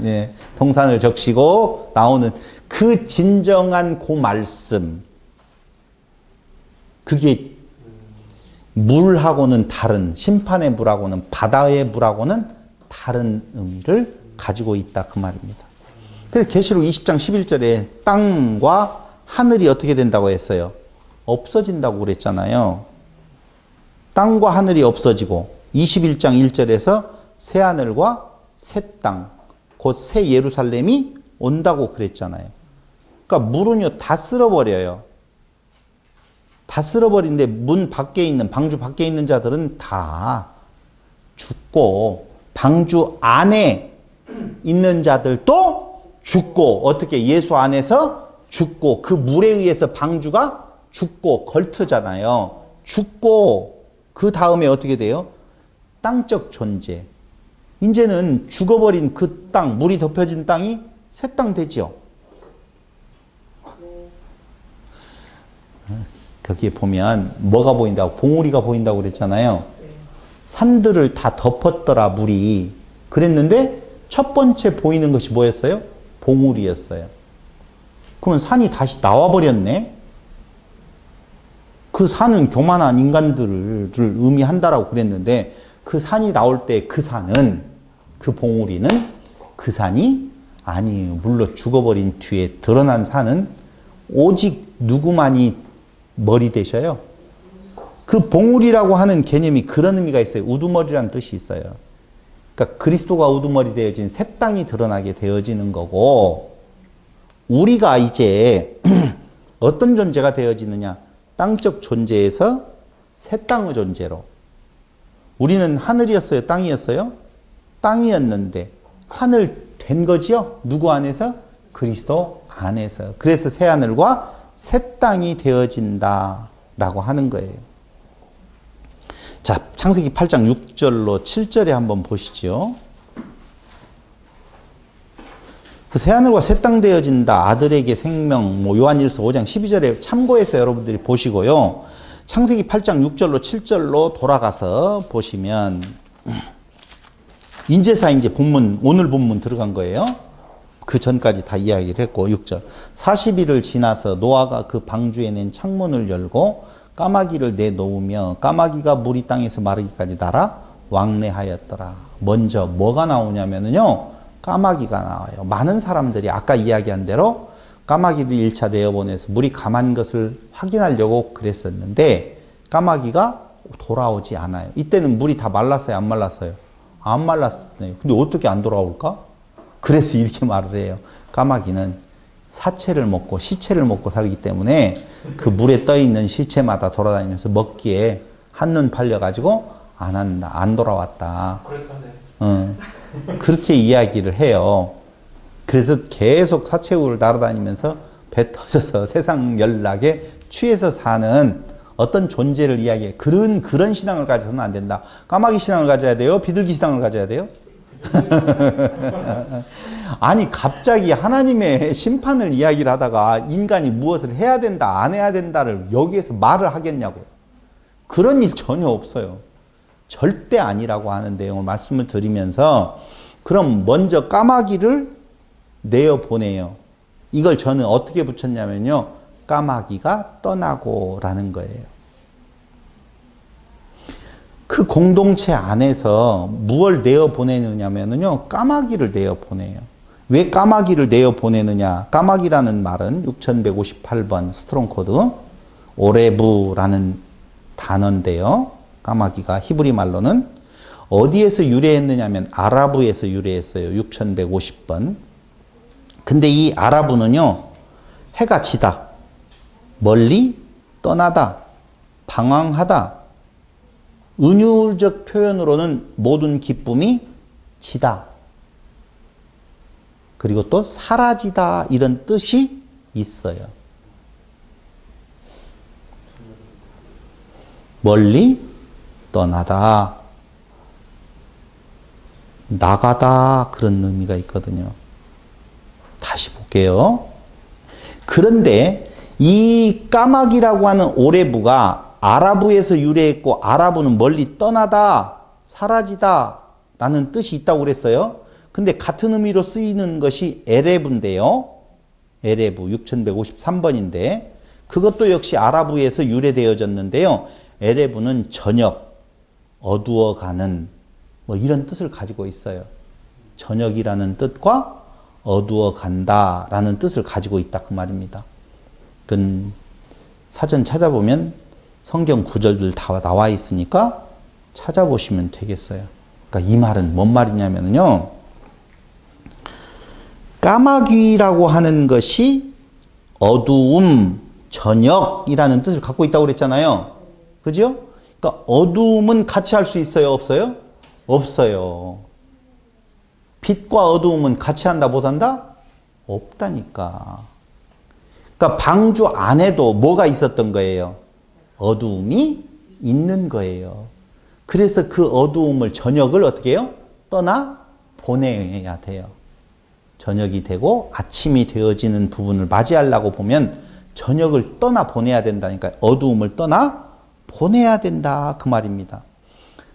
예, 동산을 적시고 나오는 그 진정한 그 말씀 그게 물하고는 다른 심판의 물하고는 바다의 물하고는 다른 의미를 가지고 있다 그 말입니다. 그래서 계시록 20장 11절에 땅과 하늘이 어떻게 된다고 했어요? 없어진다고 그랬잖아요. 땅과 하늘이 없어지고 21장 1절에서 새 하늘과 새 땅, 곧 새 예루살렘이 온다고 그랬잖아요. 그러니까 물은요 다 쓸어버려요. 다 쓸어버리는데 문 밖에 있는 방주 밖에 있는 자들은 다 죽고 방주 안에 있는 자들도 죽고 어떻게 예수 안에서 죽고 그 물에 의해서 방주가 죽고 걸트잖아요. 죽고 그 다음에 어떻게 돼요? 땅적 존재. 이제는 죽어버린 그 땅, 물이 덮여진 땅이 새 땅 되죠. 거기에 보면 뭐가 보인다고? 봉우리가 보인다고 그랬잖아요. 산들을 다 덮었더라 물이. 그랬는데 첫 번째 보이는 것이 뭐였어요? 봉우리였어요. 그러면 산이 다시 나와버렸네. 그 산은 교만한 인간들을 의미한다라고 그랬는데 그 산이 나올 때 그 산은, 그 봉우리는 그 산이 아니에요. 물로 죽어버린 뒤에 드러난 산은 오직 누구만이 머리 되셔요? 그 봉우리라고 하는 개념이 그런 의미가 있어요. 우두머리라는 뜻이 있어요. 그러니까 그리스도가 우두머리 되어진 새 땅이 드러나게 되어지는 거고, 우리가 이제 어떤 존재가 되어지느냐? 땅적 존재에서 새 땅의 존재로. 우리는 하늘이었어요? 땅이었어요? 땅이었는데 하늘 된 거지요? 누구 안에서? 그리스도 안에서. 그래서 새 하늘과 새 땅이 되어진다라고 하는 거예요. 자, 창세기 8장 6절로 7절에 한번 보시죠. 그 새하늘과 새 땅 되어진다. 아들에게 생명. 요한일서 5장 12절에 참고해서 여러분들이 보시고요. 창세기 8장 6절로 7절로 돌아가서 보시면 인제사 이제 본문, 오늘 본문 들어간 거예요. 그 전까지 다 이야기를 했고 6절. 40일을 지나서 노아가 그 방주에 낸 창문을 열고 까마귀를 내놓으며 까마귀가 물이 땅에서 마르기까지 날아 왕래하였더라. 먼저 뭐가 나오냐면요. 까마귀가 나와요. 많은 사람들이 아까 이야기한 대로 까마귀를 1차 내어보내서 물이 감한 것을 확인하려고 그랬었는데 까마귀가 돌아오지 않아요. 이때는 물이 다 말랐어요? 안 말랐어요? 안 말랐어요. 근데 어떻게 안 돌아올까? 그래서 이렇게 말을 해요. 까마귀는 사체를 먹고 시체를 먹고 살기 때문에 그 물에 떠있는 시체마다 돌아다니면서 먹기에 한눈 팔려가지고 안 한다, 안 돌아왔다. 그렇게 이야기를 해요. 그래서 계속 사체우를 날아다니면서 배 터져서 세상 연락에 취해서 사는 어떤 존재를 이야기해. 그런 신앙을 가져서는 안 된다. 까마귀 신앙을 가져야 돼요? 비둘기 신앙을 가져야 돼요? 아니 갑자기 하나님의 심판을 이야기를 하다가 인간이 무엇을 해야 된다 안 해야 된다를 여기에서 말을 하겠냐고요. 그런 일 전혀 없어요. 절대 아니라고 하는 내용을 말씀을 드리면서 그럼 먼저 까마귀를 내어보내요. 이걸 저는 어떻게 붙였냐면요. 까마귀가 떠나고 라는 거예요. 그 공동체 안에서 무엇을 내어보내느냐면요. 까마귀를 내어보내요. 왜 까마귀를 내어보내느냐. 까마귀라는 말은 6158번 스트롱 코드 오레부라는 단어인데요. 까마귀가 히브리 말로는 어디에서 유래했느냐면 아라브에서 유래했어요. 6150번. 근데 이 아라브는요. 해가 지다, 멀리 떠나다, 방황하다, 은유적 표현으로는 모든 기쁨이 지다. 그리고 또 사라지다 이런 뜻이 있어요. 멀리 떠나다, 나가다 그런 의미가 있거든요. 다시 볼게요. 그런데 이 까마귀라고 하는 오레부가 아라브에서 유래했고 아라브는 멀리 떠나다, 사라지다 라는 뜻이 있다고 그랬어요. 근데 같은 의미로 쓰이는 것이 에레브인데요. 에레브 6153번인데 그것도 역시 아라브에서 유래되어졌는데요. 에레브는 저녁, 어두워가는 뭐 이런 뜻을 가지고 있어요. 저녁이라는 뜻과 어두워간다라는 뜻을 가지고 있다 그 말입니다. 그 사전 찾아보면 성경 구절들 다 나와 있으니까 찾아보시면 되겠어요. 그러니까 이 말은 뭔 말이냐면요. 까마귀라고 하는 것이 어두움, 저녁이라는 뜻을 갖고 있다고 그랬잖아요. 그죠? 그러니까 어두움은 같이 할 수 있어요? 없어요? 없어요. 빛과 어두움은 같이 한다, 못 한다? 없다니까. 그러니까 방주 안에도 뭐가 있었던 거예요? 어두움이 있는 거예요. 그래서 그 어두움을 저녁을 어떻게 해요? 떠나 보내야 돼요. 저녁이 되고 아침이 되어지는 부분을 맞이하려고 보면 저녁을 떠나 보내야 된다니까. 어두움을 떠나 보내야 된다 그 말입니다.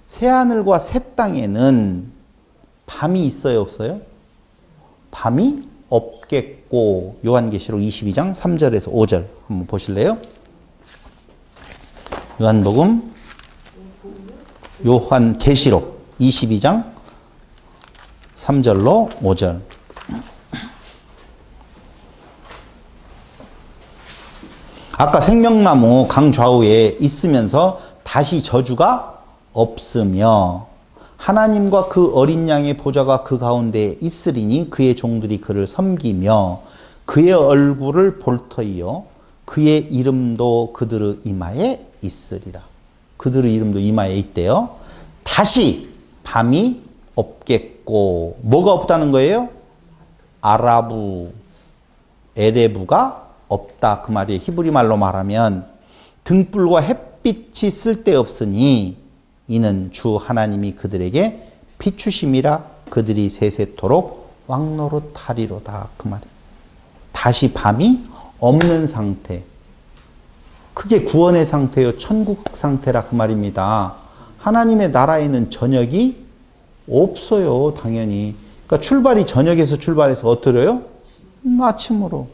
새하늘과 새 땅에는 밤이 있어요 없어요? 밤이 없겠고. 요한계시록 22장 3절에서 5절 한번 보실래요? 요한계시록 22장 3절로 5절. 아까 생명나무 강 좌우에 있으면서 다시 저주가 없으며 하나님과 그 어린 양의 보좌가 그 가운데에 있으리니 그의 종들이 그를 섬기며 그의 얼굴을 볼 터이요 그의 이름도 그들의 이마에 있으리라. 그들의 이름도 이마에 있대요. 다시 밤이 없겠고. 뭐가 없다는 거예요? 아라부, 에레부가 없다 그 말이에요. 히브리 말로 말하면 등불과 햇빛이 쓸데없으니 이는 주 하나님이 그들에게 비추심이라 그들이 세세토록 왕노릇하리로다 그 말이에요. 다시 밤이 없는 상태. 그게 구원의 상태요. 천국 상태라 그 말입니다. 하나님의 나라에는 저녁이 없어요. 당연히. 그러니까 출발이 저녁에서 출발해서 어떠려요? 아침으로.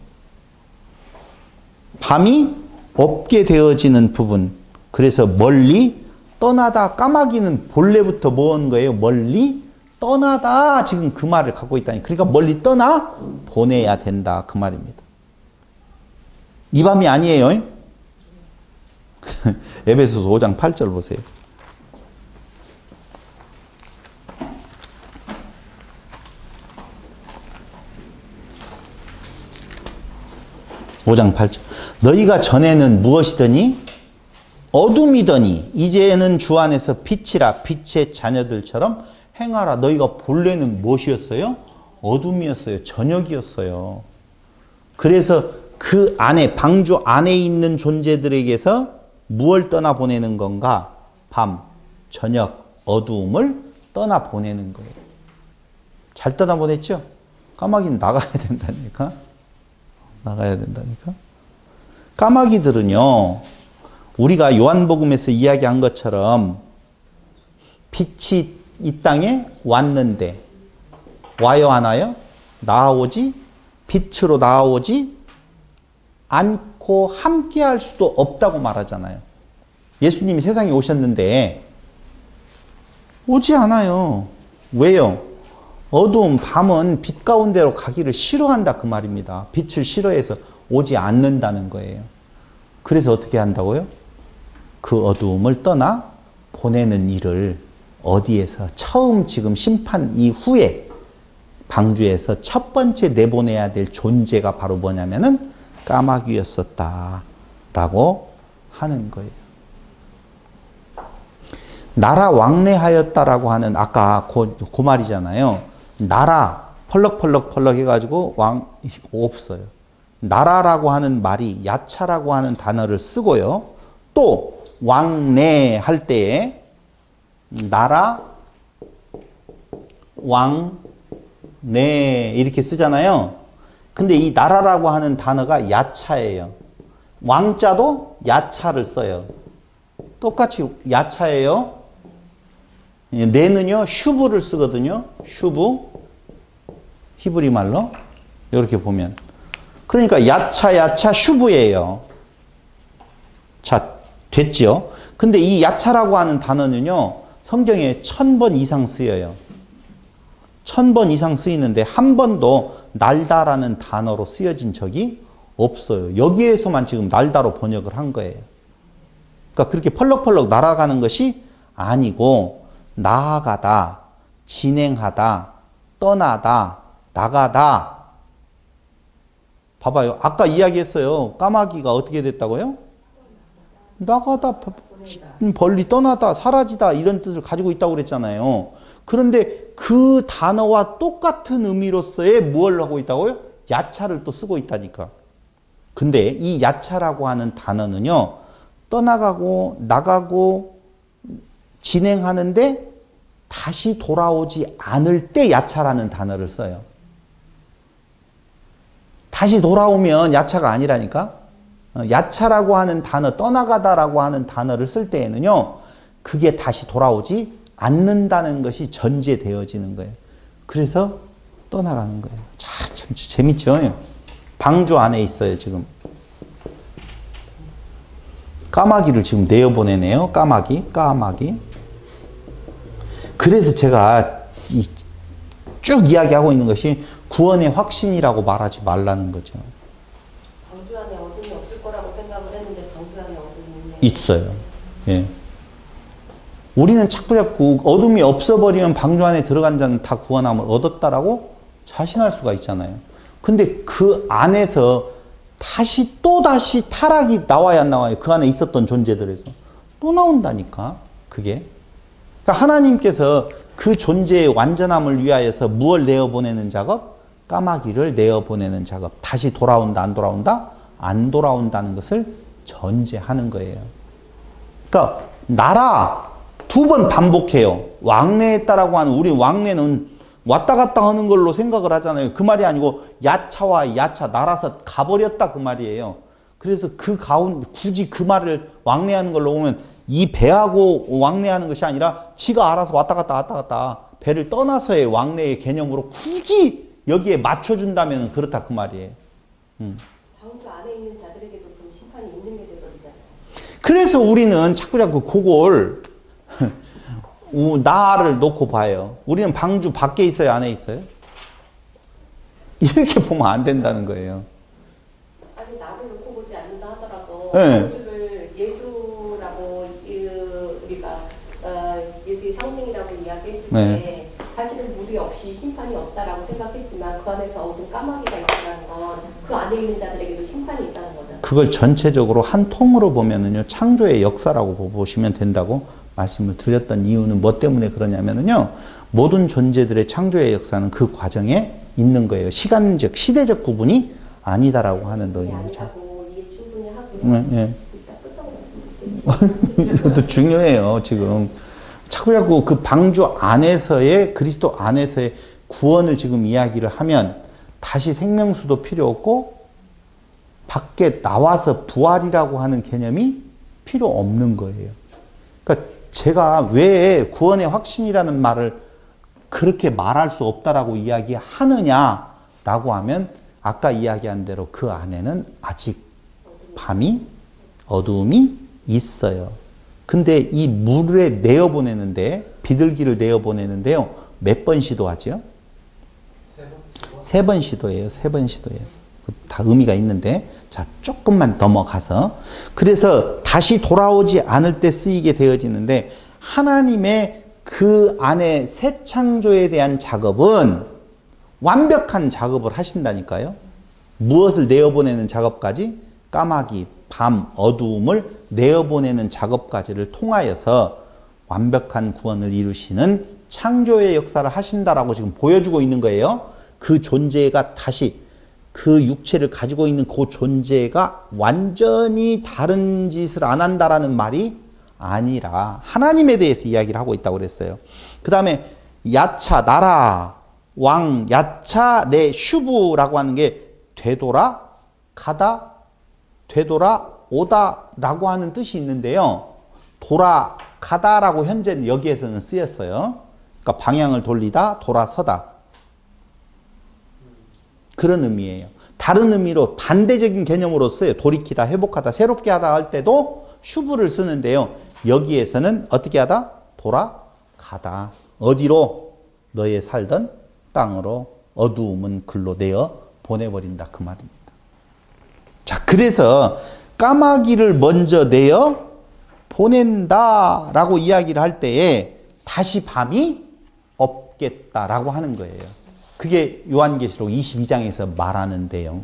밤이 없게 되어지는 부분. 그래서 멀리 떠나다. 까마귀는 본래부터 뭐 한 거예요? 멀리 떠나다. 지금 그 말을 갖고 있다니. 그러니까 멀리 떠나 보내야 된다 그 말입니다. 이 밤이 아니에요. 에베소서 5장 8절 보세요. (5장 8절) 너희가 전에는 무엇이더니 어둠이더니 이제는 주 안에서 빛이라. 빛의 자녀들처럼 행하라. 너희가 본래는 무엇이었어요? 어둠이었어요. 저녁이었어요. 그래서 그 안에 방주 안에 있는 존재들에게서 무엇을 떠나보내는 건가? 밤, 저녁, 어두움을 떠나보내는 거예요. 잘 떠나보냈죠? 까마귀는 나가야 된다니까. 나가야 된다니까. 까마귀들은요, 우리가 요한복음에서 이야기한 것처럼 빛이 이 땅에 왔는데 와요 안 와요? 나아오지? 빛으로 나아오지 않고 함께 할 수도 없다고 말하잖아요. 예수님이 세상에 오셨는데 오지 않아요. 왜요? 어두운 밤은 빛 가운데로 가기를 싫어한다 그 말입니다. 빛을 싫어해서 오지 않는다는 거예요. 그래서 어떻게 한다고요? 그 어두움을 떠나 보내는 일을 어디에서 처음 지금 심판 이후에 방주에서 첫 번째 내보내야 될 존재가 바로 뭐냐면은 까마귀였었다라고 하는 거예요. 나라 왕래하였다라고 하는 아까 그 말이잖아요. 나라 펄럭펄럭 해가지고 왕 없어요. 나라라고 하는 말이 야차라고 하는 단어를 쓰고요. 또 왕래할 때에 나라 왕래 이렇게 쓰잖아요. 근데 이 나라라고 하는 단어가 야차예요. 왕자도 야차를 써요. 똑같이 야차예요. 내는요 슈브를 쓰거든요. 슈브 히브리 말로 이렇게 보면 그러니까 야차 슈브예요. 자 됐죠. 근데 이 야차라고 하는 단어는요 성경에 1000번 이상 쓰여요. 1000번 이상 쓰이는데 한 번도 날다라는 단어로 쓰여진 적이 없어요. 여기에서만 지금 날다로 번역을 한 거예요. 그러니까 그렇게 펄럭펄럭 날아가는 것이 아니고 나아가다, 진행하다, 떠나다, 나가다. 봐봐요. 아까 이야기했어요. 까마귀가 어떻게 됐다고요? 나가다, 멀리 떠나다, 사라지다 이런 뜻을 가지고 있다고 그랬잖아요. 그런데 그 단어와 똑같은 의미로서의 뭘 하고 있다고요? 야차를 또 쓰고 있다니까. 근데 이 야차라고 하는 단어는요, 떠나가고 나가고 진행하는데 다시 돌아오지 않을 때 야차라는 단어를 써요. 다시 돌아오면 야차가 아니라니까. 야차라고 하는 단어, 떠나가다라고 하는 단어를 쓸 때에는요, 그게 다시 돌아오지 않는다는 것이 전제되어지는 거예요. 그래서 떠나가는 거예요. 참 재밌죠? 방주 안에 있어요, 지금. 까마귀를 지금 내어보내네요. 까마귀. 그래서 제가 쭉 이야기하고 있는 것이 구원의 확신이라고 말하지 말라는 거죠. 방주 안에 어둠이 없을 거라고 생각을 했는데 방주 안에 어둠이 있어요. 예. 우리는 자꾸 어둠이 없어버리면 방주 안에 들어간 자는 다 구원함을 얻었다라고 자신할 수가 있잖아요. 근데 그 안에서 또다시 타락이 나와야 안 나와요? 그 안에 있었던 존재들에서. 또 나온다니까, 그게. 그러니까 하나님께서 그 존재의 완전함을 위하여서 무엇을 내어보내는 작업? 까마귀를 내어보내는 작업. 다시 돌아온다, 안 돌아온다? 안 돌아온다는 것을 전제하는 거예요. 그러니까 나라 2번 반복해요. 왕래했다라고 하는, 우리 왕래는 왔다 갔다 하는 걸로 생각을 하잖아요. 그 말이 아니고 야차와 야차, 날아서 가버렸다 그 말이에요. 그래서 그 가운데 굳이 그 말을 왕래하는 걸로 보면 이 배하고 왕래하는 것이 아니라 지가 알아서 왔다 갔다 배를 떠나서의 왕래의 개념으로 굳이 여기에 맞춰준다면 그렇다 그 말이에요. 방주 안에 있는 자들에게도 그럼 심판이 있는 게 되버리잖아요. 그래서 우리는 자꾸 그걸 나를 놓고 봐요. 우리는 방주 밖에 있어요, 안에 있어요? 이렇게 보면 안 된다는 거예요. 아니 나를 놓고 보지 않는다 하더라도 네. 방주를 예수라고 우리가 예수의 상징이라고 이야기했을 네. 때 사실은 무리 없이 심판이 없다라고 생각했지만 그 안에서 어떤 까마귀가 있다는 건 그 안에 있는 자들에게도 심판이 있다는 거죠. 그걸 전체적으로 한 통으로 보면은요, 창조의 역사라고 보시면 된다고 말씀을 드렸던 이유는 뭐 때문에 그러냐면은요, 모든 존재들의 창조의 역사는 그 과정에 있는 거예요. 시간적, 시대적 구분이 아니다라고 하는 거죠. 아니라고 이해 충분히 하고요. 네. 이따 끝나고 말씀드리겠습니다. 이것도 중요해요, 지금. 자꾸 그 방주 안에서의, 그리스도 안에서의 구원을 지금 이야기를 하면 다시 생명수도 필요 없고 밖에 나와서 부활이라고 하는 개념이 필요 없는 거예요. 그러니까 제가 왜 구원의 확신이라는 말을 그렇게 말할 수 없다라고 이야기하느냐라고 하면 아까 이야기한 대로 그 안에는 아직 밤이, 어두움이 있어요. 근데 이 물에 내어보내는데, 비둘기를 내어보내는데요, 몇 번 시도하죠? 3번 시도예요. 3번 시도예요. 다 의미가 있는데, 자, 조금만 넘어가서. 그래서 다시 돌아오지 않을 때 쓰이게 되어지는데, 하나님의 그 안에 새 창조에 대한 작업은 완벽한 작업을 하신다니까요. 무엇을 내어보내는 작업까지? 까마귀, 밤, 어두움을 내어보내는 작업까지를 통하여서 완벽한 구원을 이루시는 창조의 역사를 하신다라고 지금 보여주고 있는 거예요. 그 존재가 다시 그 육체를 가지고 있는 그 존재가 완전히 다른 짓을 안 한다라는 말이 아니라 하나님에 대해서 이야기를 하고 있다고 그랬어요. 그 다음에 야차, 나라, 왕, 야차, 레, 슈브라고 하는 게 되돌아, 가다, 되돌아, 오다라고 하는 뜻이 있는데요. 돌아가다라고 현재 여기에서는 쓰였어요. 그러니까 방향을 돌리다, 돌아서다. 그런 의미예요. 다른 의미로 반대적인 개념으로 써요. 돌이키다, 회복하다, 새롭게 하다 할 때도 슈브를 쓰는데요. 여기에서는 어떻게 하다? 돌아가다. 어디로? 너의 살던 땅으로 어두움은 글로 내어 보내버린다. 그 말입니다. 자, 그래서 까마귀를 먼저 내어 보낸다라고 이야기를 할 때에 다시 밤이 없겠다라고 하는 거예요. 그게 요한계시록 22장에서 말하는데요.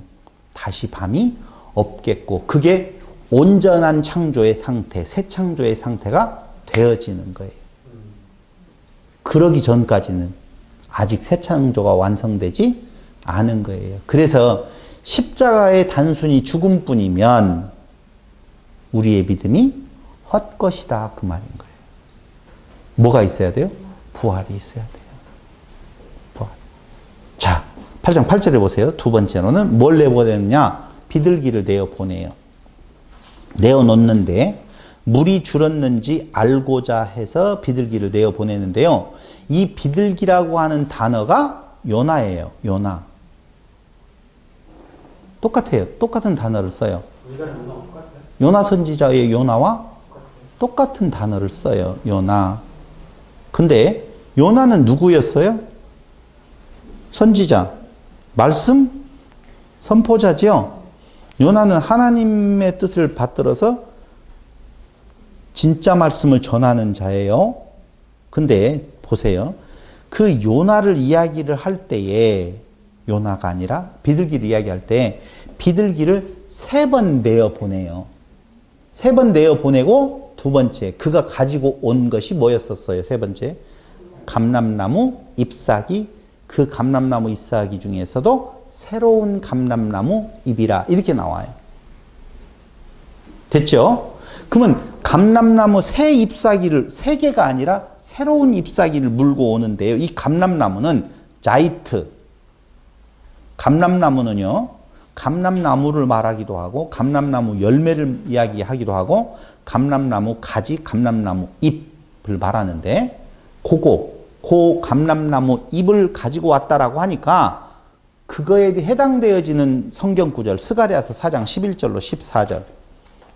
다시 밤이 없겠고 그게 온전한 창조의 상태, 새 창조의 상태가 되어지는 거예요. 그러기 전까지는 아직 새 창조가 완성되지 않은 거예요. 그래서 십자가의 단순히 죽음뿐이면 우리의 믿음이 헛것이다 그 말인 거예요. 뭐가 있어야 돼요? 부활이 있어야 돼요. 부활. 자, 8장 8절에 보세요. 두 번째로는 뭘 내보내느냐? 비둘기를 내어보내요. 내어놓는데 물이 줄었는지 알고자 해서 비둘기를 내어보내는데요. 이 비둘기라고 하는 단어가 요나예요. 요나. 똑같아요. 똑같은 단어를 써요. 요나 선지자의 요나와 똑같은 단어를 써요. 요나. 근데 요나는 누구였어요? 선지자. 말씀 선포자지요. 요나는 하나님의 뜻을 받들어서 진짜 말씀을 전하는 자예요. 근데 보세요. 그 요나를 이야기를 할 때에 요나가 아니라 비둘기를 이야기할 때 비둘기를 3번 내어 보내요. 3번 내어 보내고 두 번째 그가 가지고 온 것이 뭐였었어요? 세 번째 감람나무 잎사귀. 그 감람나무 잎사귀 중에서도 새로운 감람나무 잎이라 이렇게 나와요. 됐죠? 그러면 감람나무 새 잎사귀를 3개가 아니라 새로운 잎사귀를 물고 오는데요. 이 감람나무는 자이트. 감람나무는요. 감람나무를 말하기도 하고 감람나무 열매를 이야기하기도 하고 감람나무 가지, 감람나무 잎을 말하는데 그 감람나무 잎을 가지고 왔다라고 하니까 그거에 해당되어지는 성경 구절 스가랴서 4장 11절로 14절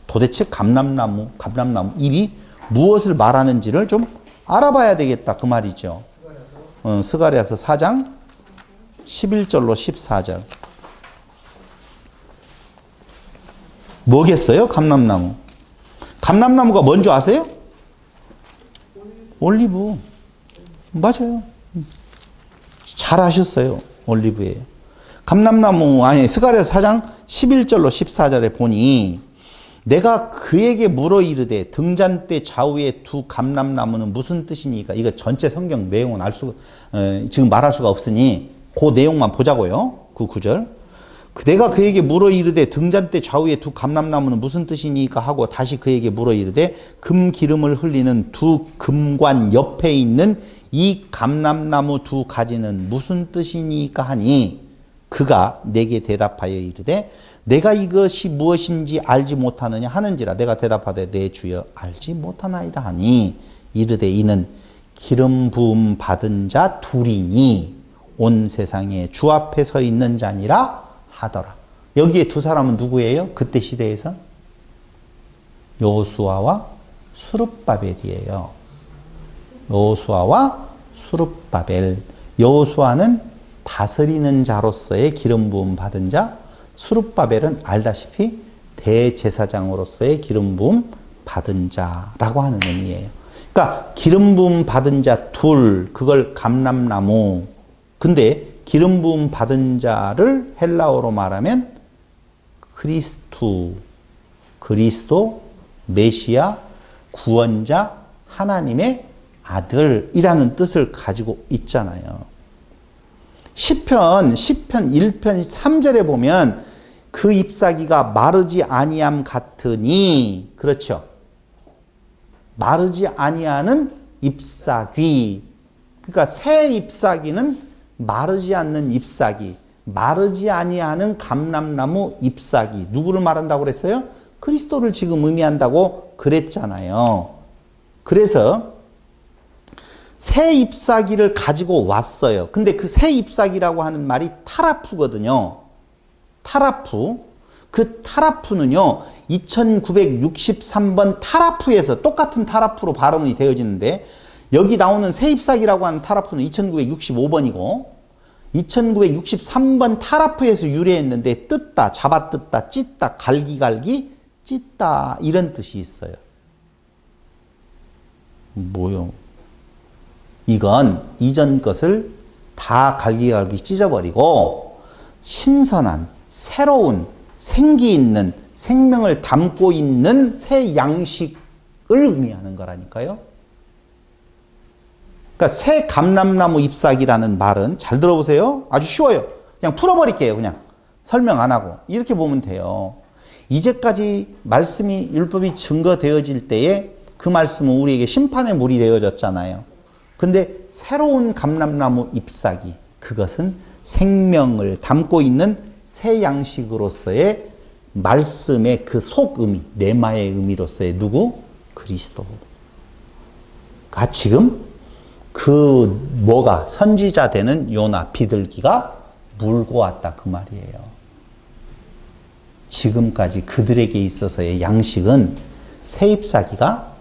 도대체 감람나무 잎이 무엇을 말하는지를 좀 알아봐야 되겠다 그 말이죠. 스가랴서 4장 11절로 14절 뭐겠어요? 감람나무. 감람나무가 뭔지 아세요? 올리브. 맞아요. 잘 아셨어요. 올리브예요. 감람나무 아니 스가랴서 4장 11절로 14절에 보니 내가 그에게 물어 이르되 등잔대 좌우에 두 감람나무는 무슨 뜻이니까 이거 전체 성경 내용은 지금 말할 수가 없으니 그 내용만 보자고요. 그 구절. 내가 그에게 물어 이르되 등잔대 좌우에 두 감람나무는 무슨 뜻이니까 하고 다시 그에게 물어 이르되 금 기름을 흘리는 두 금관 옆에 있는 이 감람나무 두 가지는 무슨 뜻이니까 하니 그가 내게 대답하여 이르되 내가 이것이 무엇인지 알지 못하느냐 하는지라 내가 대답하되 내 주여 알지 못하나이다 하니 이르되 이는 기름 부음 받은 자 둘이니 온 세상에 주 앞에 서 있는 자니라 하더라. 여기에 두 사람은 누구예요? 그때 시대에서? 여호수아와 수룹바벨이에요. 여호수아와 수룹바벨. 여호수아는 다스리는 자로서의 기름 부음 받은 자, 수룹바벨은 알다시피 대제사장으로서의 기름 부음 받은 자라고 하는 의미예요. 그러니까 기름 부음 받은 자 둘, 그걸 감람나무. 근데 기름 부음 받은 자를 헬라어로 말하면 그리스도, 메시아, 구원자, 하나님의 아들이라는 뜻을 가지고 있잖아요. 시편 1편 3절에 보면 그 잎사귀가 마르지 아니함 같으니 그렇죠. 마르지 아니하는 잎사귀. 그러니까 새 잎사귀는 마르지 않는 잎사귀, 마르지 아니하는 감람나무 잎사귀. 누구를 말한다고 그랬어요? 그리스도를 지금 의미한다고 그랬잖아요. 그래서 새 잎사귀를 가지고 왔어요. 근데 그 새 잎사귀라고 하는 말이 타라프거든요. 타라프. 그 타라프는요. 2963번 타라프에서 똑같은 타라프로 발음이 되어지는데 여기 나오는 새 잎사귀라고 하는 타라프는 2965번이고 2963번 타라프에서 유래했는데 뜯다, 잡아뜯다, 찢다, 갈기갈기, 찢다 이런 뜻이 있어요. 뭐요? 이건 이전 것을 다 갈기갈기 찢어버리고 신선한, 새로운, 생기 있는, 생명을 담고 있는 새 양식을 의미하는 거라니까요. 그러니까 새 감람나무 잎사귀라는 말은 잘 들어보세요. 아주 쉬워요. 그냥 풀어버릴게요. 그냥 설명 안 하고 이렇게 보면 돼요. 이제까지 말씀이 율법이 증거되어질 때에 그 말씀은 우리에게 심판의 물이 되어졌잖아요. 근데 새로운 감람나무 잎사귀, 그것은 생명을 담고 있는 새 양식으로서의 말씀의 그 속의미, 레마의 의미로서의 누구? 그리스도가 지금 그 뭐가 선지자 되는 요나 비둘기가 물고 왔다 그 말이에요. 지금까지 그들에게 있어서의 양식은 새 잎사귀가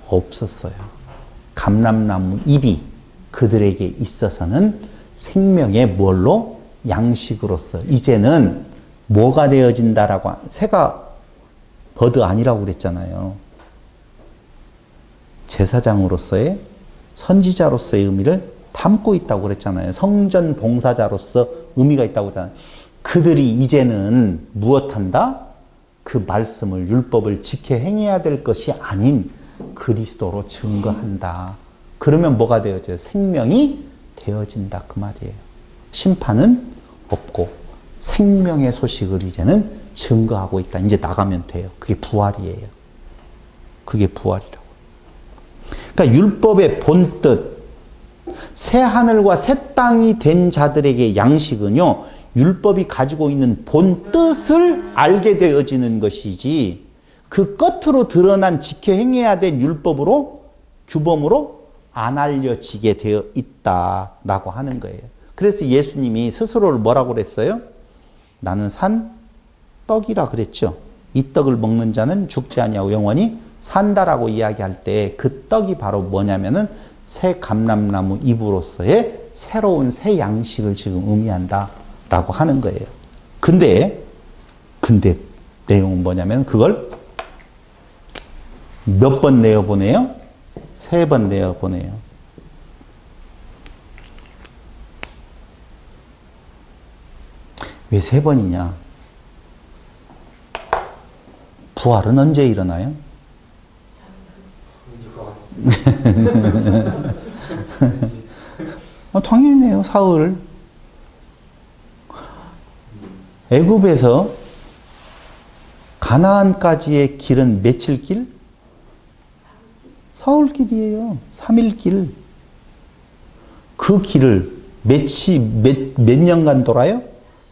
없었어요. 감람나무 잎이 그들에게 있어서는 생명의 뭘로? 양식으로서 이제는 뭐가 되어진다라고, 새가 버드 아니라고 그랬잖아요. 제사장으로서의 선지자로서의 의미를 담고 있다고 그랬잖아요. 성전 봉사자로서 의미가 있다고 그랬잖아요. 그들이 이제는 무엇한다? 그 말씀을 율법을 지켜 행해야 될 것이 아닌 그리스도로 증거한다. 그러면 뭐가 되어져요? 생명이 되어진다 그 말이에요. 심판은 없고 생명의 소식을 이제는 증거하고 있다. 이제 나가면 돼요. 그게 부활이에요. 그게 부활이라고. 그러니까 율법의 본뜻, 새 하늘과 새 땅이 된 자들에게 양식은요, 율법이 가지고 있는 본뜻을 알게 되어지는 것이지, 그 겉으로 드러난 지켜 행해야 될 율법으로, 규범으로 안 알려지게 되어 있다라고 하는 거예요. 그래서 예수님이 스스로를 뭐라고 그랬어요? 나는 산 떡이라 그랬죠. 이 떡을 먹는 자는 죽지 아니하고 영원히 산다라고 이야기할 때 그 떡이 바로 뭐냐면은 새 감람나무 잎으로서의 새로운 새 양식을 지금 의미한다라고 하는 거예요. 근데 내용은 뭐냐면 그걸 몇 번 내어보내요? 3번 내어보내요. 왜 3번이냐? 부활은 언제 일어나요? 당연해요. 사흘. 애굽에서 가나안까지의 길은 며칠 길? 사흘 길이에요. 3일 길. 그 길을 몇 년간 돌아요?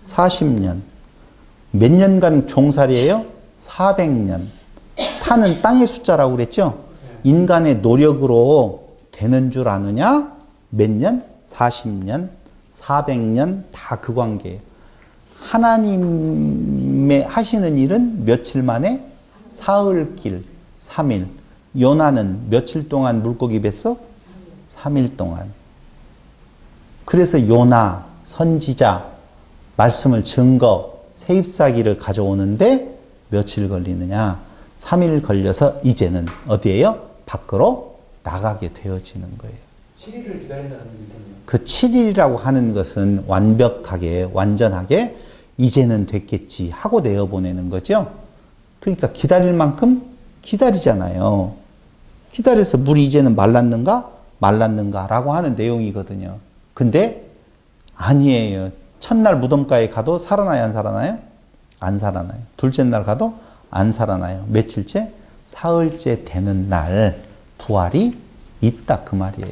40년. 몇 년간 종살이에요? 400년. 산은 땅의 숫자라고 그랬죠? 인간의 노력으로 되는 줄 아느냐? 몇 년? 40년, 400년 다 그 관계예요. 하나님의 하시는 일은 며칠 만에? 사흘길, 3일. 요나는 며칠 동안 물고기 뱃속? 3일 동안. 그래서 요나, 선지자, 말씀을 증거, 새 잎사귀를 가져오는데 며칠 걸리느냐? 3일 걸려서 이제는 어디에요? 밖으로 나가게 되어지는 거예요. 7일을 기다린다는 얘기군요. 그 7일이라고 하는 것은 완벽하게, 완전하게 이제는 됐겠지 하고 내어보내는 거죠. 그러니까 기다릴 만큼 기다리잖아요. 기다려서 물이 이제는 말랐는가라고 하는 내용이거든요. 근데 아니에요. 첫날 무덤가에 가도 살아나요, 안 살아나요? 안 살아나요. 둘째 날 가도 안 살아나요. 며칠째? 사흘째 되는 날 부활이 있다 그 말이에요.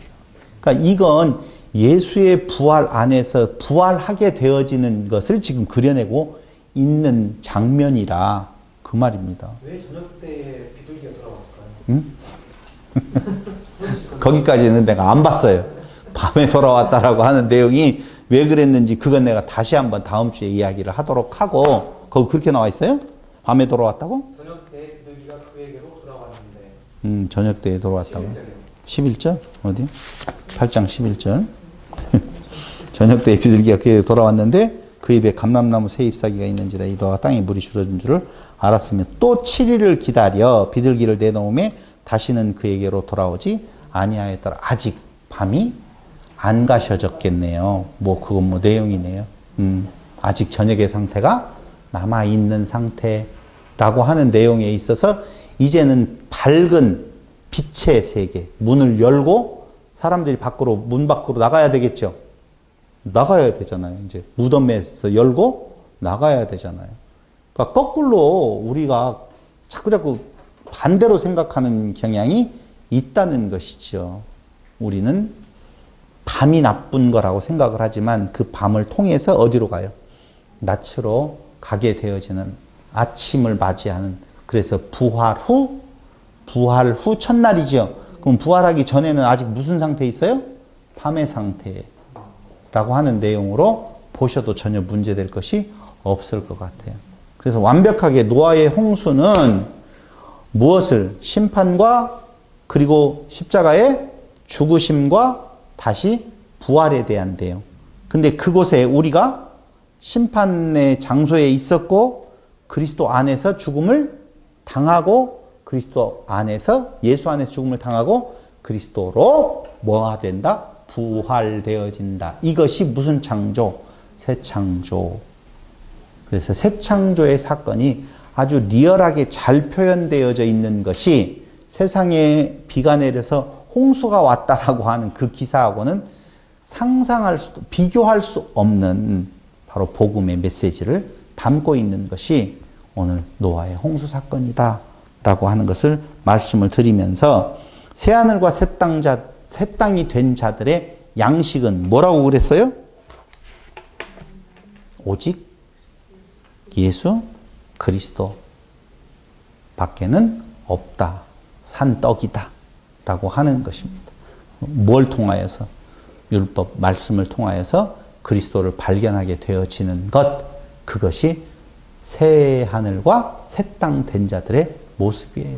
그러니까 이건 예수의 부활 안에서 부활하게 되어지는 것을 지금 그려내고 있는 장면이라 그 말입니다. 왜 저녁 때에 비둘기가 돌아왔을까요? 응? 거기까지는 내가 안 봤어요. 밤에 돌아왔다라고 하는 내용이 왜 그랬는지 그건 내가 다시 한번 다음 주에 이야기를 하도록 하고, 거기 그렇게 나와 있어요? 밤에 돌아왔다고? 저녁 때 비둘기가 그에게로 돌아왔는데. 저녁 때에 돌아왔다고. 11절이요. 11절? 어디? 8장 11절. 저녁 때에 비둘기가 그에게 돌아왔는데 그 입에 감람나무 새 잎사귀가 있는지라 이도와 땅에 물이 줄어든 줄을 알았으면 또 7일을 기다려 비둘기를 내놓음에 다시는 그에게로 돌아오지 아니하였더라. 아직 밤이 안 가셔졌겠네요. 그건 내용이네요. 아직 저녁의 상태가 남아있는 상태라고 하는 내용에 있어서 이제는 밝은 빛의 세계, 문을 열고 사람들이 문 밖으로 나가야 되겠죠. 나가야 되잖아요. 이제 무덤에서 열고 나가야 되잖아요. 그러니까 거꾸로 우리가 자꾸 반대로 생각하는 경향이 있다는 것이죠. 우리는 밤이 나쁜 거라고 생각을 하지만 그 밤을 통해서 어디로 가요? 낯으로 가게 되어지는 아침을 맞이하는, 그래서 부활 후 첫날이죠. 그럼 부활하기 전에는 아직 무슨 상태에 있어요? 밤의 상태라고 하는 내용으로 보셔도 전혀 문제될 것이 없을 것 같아요. 그래서 완벽하게 노아의 홍수는 무엇을? 심판과 그리고 십자가의 죽으심과 다시 부활에 대한 내용. 근데 그곳에 우리가 심판의 장소에 있었고 그리스도 안에서 죽음을 당하고 그리스도 안에서 예수 안에서 죽음을 당하고 그리스도로 뭐가 된다? 부활되어진다. 이것이 무슨 창조? 새 창조. 그래서 새 창조의 사건이 아주 리얼하게 잘 표현되어져 있는 것이 세상에 비가 내려서 홍수가 왔다라고 하는 그 기사하고는 상상할 수도, 비교할 수 없는 바로 복음의 메시지를 담고 있는 것이 오늘 노아의 홍수 사건이다 라고 하는 것을 말씀을 드리면서 새하늘과 새 땅이 된 자들의 양식은 뭐라고 그랬어요? 오직 예수 그리스도 밖에는 없다. 산 떡이다. 라고 하는 것입니다. 뭘 통하여서? 율법, 말씀을 통하여서 그리스도를 발견하게 되어지는 것, 그것이 새 하늘과 새 땅 된 자들의 모습이에요.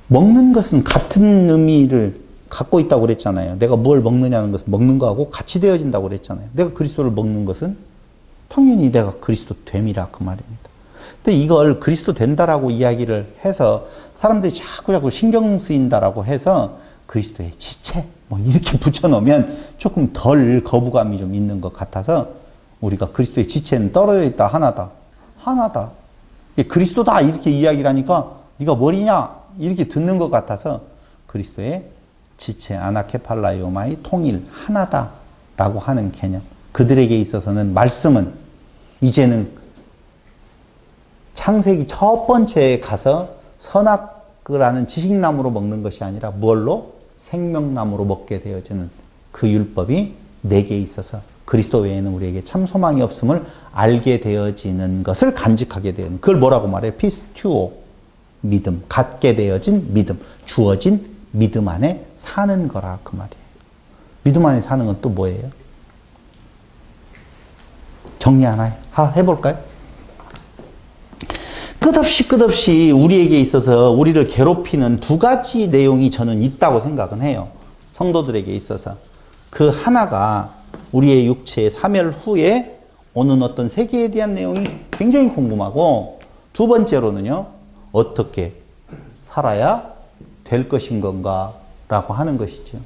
먹는 것은 같은 의미를 갖고 있다고 그랬잖아요. 내가 뭘 먹느냐는 것은 먹는 거하고 같이 되어진다고 그랬잖아요. 내가 그리스도를 먹는 것은 당연히 내가 그리스도 됨이라 그 말입니다. 근데 이걸 그리스도 된다라고 이야기를 해서 사람들이 자꾸 신경 쓰인다라고 해서 그리스도의 지체 뭐 이렇게 붙여놓으면 조금 덜 거부감이 좀 있는 것 같아서 우리가 그리스도의 지체는 떨어져 있다 하나다 그리스도다 이렇게 이야기를 하니까 네가 뭐리냐 이렇게 듣는 것 같아서 그리스도의 지체 아나케팔라이오마의 통일 하나다라고 하는 개념. 그들에게 있어서는 말씀은 이제는 창세기 첫 번째에 가서 선악과라는 지식나무로 먹는 것이 아니라 뭘로? 생명나무로 먹게 되어지는 그 율법이 내게 있어서 그리스도 외에는 우리에게 참 소망이 없음을 알게 되어지는 것을 간직하게 되는, 그걸 뭐라고 말해요? 피스튜오, 믿음, 갖게 되어진 믿음, 주어진 믿음 안에 사는 거라 그 말이에요. 믿음 안에 사는 건 또 뭐예요? 정리 하나 해볼까요? 끝없이 우리에게 있어서 우리를 괴롭히는 두 가지 내용이 저는 있다고 생각은 해요. 성도들에게 있어서. 그 하나가 우리의 육체의 사멸 후에 오는 어떤 세계에 대한 내용이 굉장히 궁금하고, 두 번째로는요, 어떻게 살아야 될 것인 건가 라고 하는 것이죠.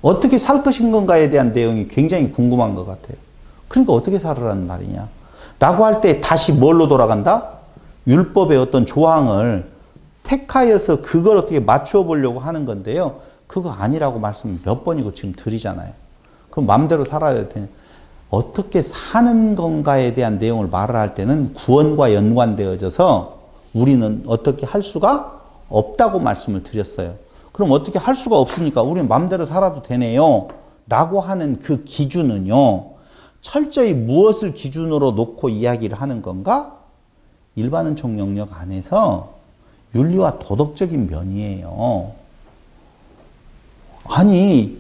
어떻게 살 것인 건가에 대한 내용이 굉장히 궁금한 것 같아요. 그러니까 어떻게 살으라는 말이냐 라고 할 때 다시 뭘로 돌아간다? 율법의 어떤 조항을 택하여서 그걸 어떻게 맞추어 보려고 하는 건데요. 그거 아니라고 말씀 몇 번이고 지금 드리잖아요. 그럼 마음대로 살아야 되냐. 어떻게 사는 건가에 대한 내용을 말을 할 때는 구원과 연관되어져서 우리는 어떻게 할 수가 없다고 말씀을 드렸어요. 그럼 어떻게 할 수가 없으니까 우리는 마음대로 살아도 되네요 라고 하는 그 기준은요, 철저히 무엇을 기준으로 놓고 이야기를 하는 건가? 일반은총 영역 안에서 윤리와 도덕적인 면이에요. 아니,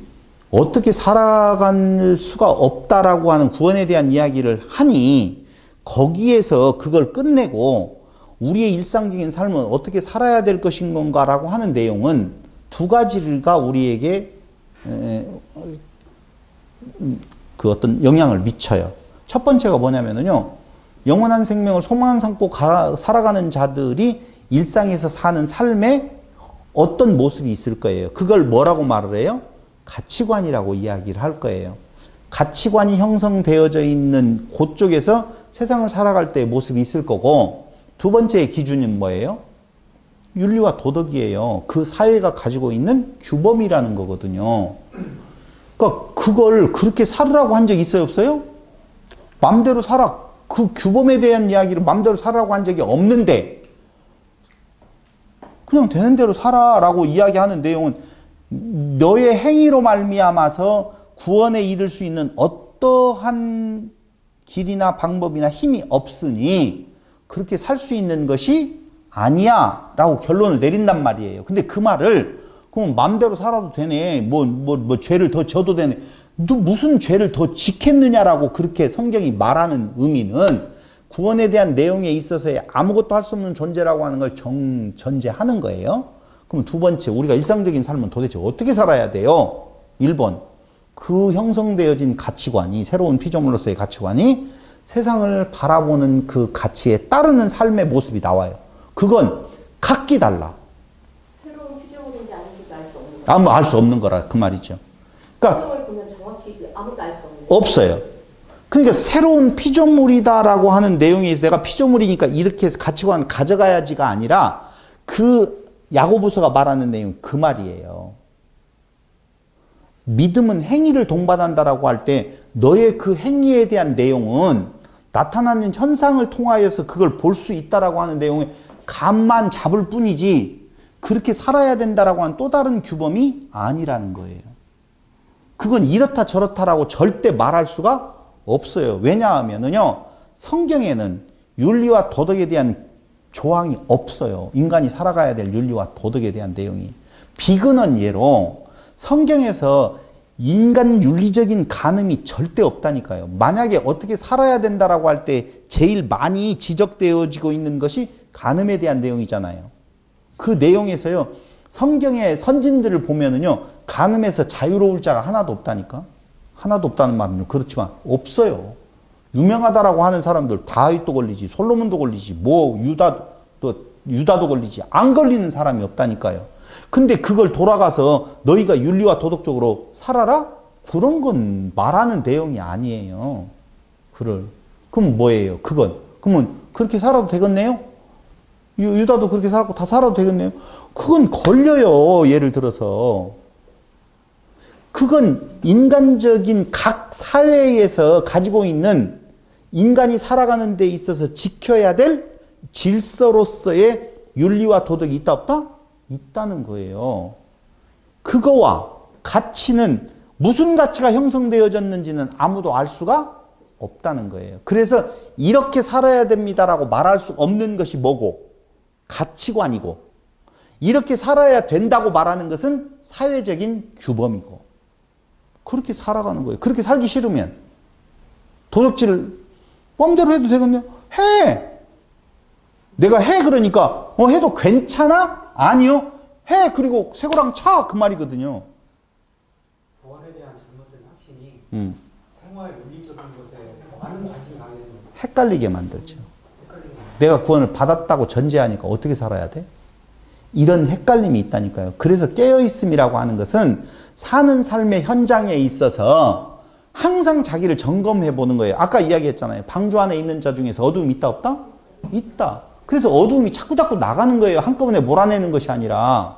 어떻게 살아갈 수가 없다라고 하는 구원에 대한 이야기를 하니 거기에서 그걸 끝내고 우리의 일상적인 삶은 어떻게 살아야 될 것인 건가라고 하는 내용은 두 가지가 우리에게 그 어떤 영향을 미쳐요. 첫 번째가 뭐냐면요, 영원한 생명을 소망 삼고 살아가는 자들이 일상에서 사는 삶에 어떤 모습이 있을 거예요. 그걸 뭐라고 말을 해요? 가치관이라고 이야기를 할 거예요. 가치관이 형성되어져 있는 그쪽에서 세상을 살아갈 때의 모습이 있을 거고, 두 번째의 기준은 뭐예요? 윤리와 도덕이에요. 그 사회가 가지고 있는 규범이라는 거거든요. 그러니까 그걸 그렇게 살으라고 한 적 있어요, 없어요? 마음대로 살아. 그 규범에 대한 이야기를 마음대로 살아라고 한 적이 없는데 그냥 되는 대로 살아라고 이야기하는 내용은 너의 행위로 말미암아서 구원에 이를 수 있는 어떠한 길이나 방법이나 힘이 없으니 그렇게 살 수 있는 것이 아니야 라고 결론을 내린단 말이에요. 근데 그 말을 그럼 마음대로 살아도 되네. 뭐 죄를 더 져도 되네. 너 무슨 죄를 더 지켰느냐라고 그렇게 성경이 말하는 의미는 구원에 대한 내용에 있어서의 아무것도 할 수 없는 존재라고 하는 걸 전제하는 거예요. 그럼 두 번째, 우리가 일상적인 삶은 도대체 어떻게 살아야 돼요? 1번, 그 형성되어진 가치관이, 새로운 피조물로서의 가치관이 세상을 바라보는 그 가치에 따르는 삶의 모습이 나와요. 그건 각기 달라. 새로운 피조물인지 아닌지도 알 수 없는 거예요. 알 수 없는 거라 그 말이죠. 그러니까 성경을 보면 정확히 아무도 알 수 없는 거예요. 없어요. 그러니까 새로운 피조물이다라고 하는 내용에 있어서 내가 피조물이니까 이렇게 가치관 가져가야지가 아니라 그 야고보서가 말하는 내용 그 말이에요. 믿음은 행위를 동반한다라고 할 때 너의 그 행위에 대한 내용은 나타나는 현상을 통하여서 그걸 볼 수 있다라고 하는 내용에 감만 잡을 뿐이지 그렇게 살아야 된다라고 하는 또 다른 규범이 아니라는 거예요. 그건 이렇다 저렇다라고 절대 말할 수가 없어요. 왜냐하면은요, 성경에는 윤리와 도덕에 대한 조항이 없어요. 인간이 살아가야 될 윤리와 도덕에 대한 내용이. 비근한 예로 성경에서 인간 윤리적인 간음이 절대 없다니까요. 만약에 어떻게 살아야 된다라고 할 때 제일 많이 지적되어지고 있는 것이 간음에 대한 내용이잖아요. 그 내용에서요, 성경의 선진들을 보면은요, 간음에서 자유로울 자가 하나도 없다니까. 하나도 없다는 말은 그렇지만 없어요. 유명하다라고 하는 사람들 다윗도 걸리지, 솔로몬도 걸리지, 유다도 걸리지, 안 걸리는 사람이 없다니까요. 근데 그걸 돌아가서 너희가 윤리와 도덕적으로 살아라? 그런 건 말하는 내용이 아니에요. 그럼 뭐예요? 그러면 그렇게 살아도 되겠네요? 유다도 그렇게 살았고 다 살아도 되겠네요? 그건 걸려요. 예를 들어서. 그건 인간적인 각 사회에서 가지고 있는 인간이 살아가는 데 있어서 지켜야 될 질서로서의 윤리와 도덕이 있다 없다? 있다는 거예요. 그거와 가치는 무슨 가치가 형성되어졌는지는 아무도 알 수가 없다는 거예요. 그래서 이렇게 살아야 됩니다라고 말할 수 없는 것이 뭐고? 가치관이고, 이렇게 살아야 된다고 말하는 것은 사회적인 규범이고, 그렇게 살아가는 거예요. 그렇게 살기 싫으면 도덕질을 마음대로 해도 되겠네요. 해! 내가 해 그러니까 해도 괜찮아? 아니요. 해! 그리고 쇠고랑 차! 그 말이거든요. 구원에 대한 잘못된 확신이 생활 윤리적인 것에 많은 관심이 가게 되는 거예요. 헷갈리게 만들죠. 내가 구원을 받았다고 전제하니까 어떻게 살아야 돼? 이런 헷갈림이 있다니까요. 그래서 깨어있음이라고 하는 것은 사는 삶의 현장에 있어서 항상 자기를 점검해 보는 거예요. 아까 이야기했잖아요. 방주 안에 있는 자 중에서 어두움이 있다 없다? 있다. 그래서 어두움이 자꾸 나가는 거예요. 한꺼번에 몰아내는 것이 아니라.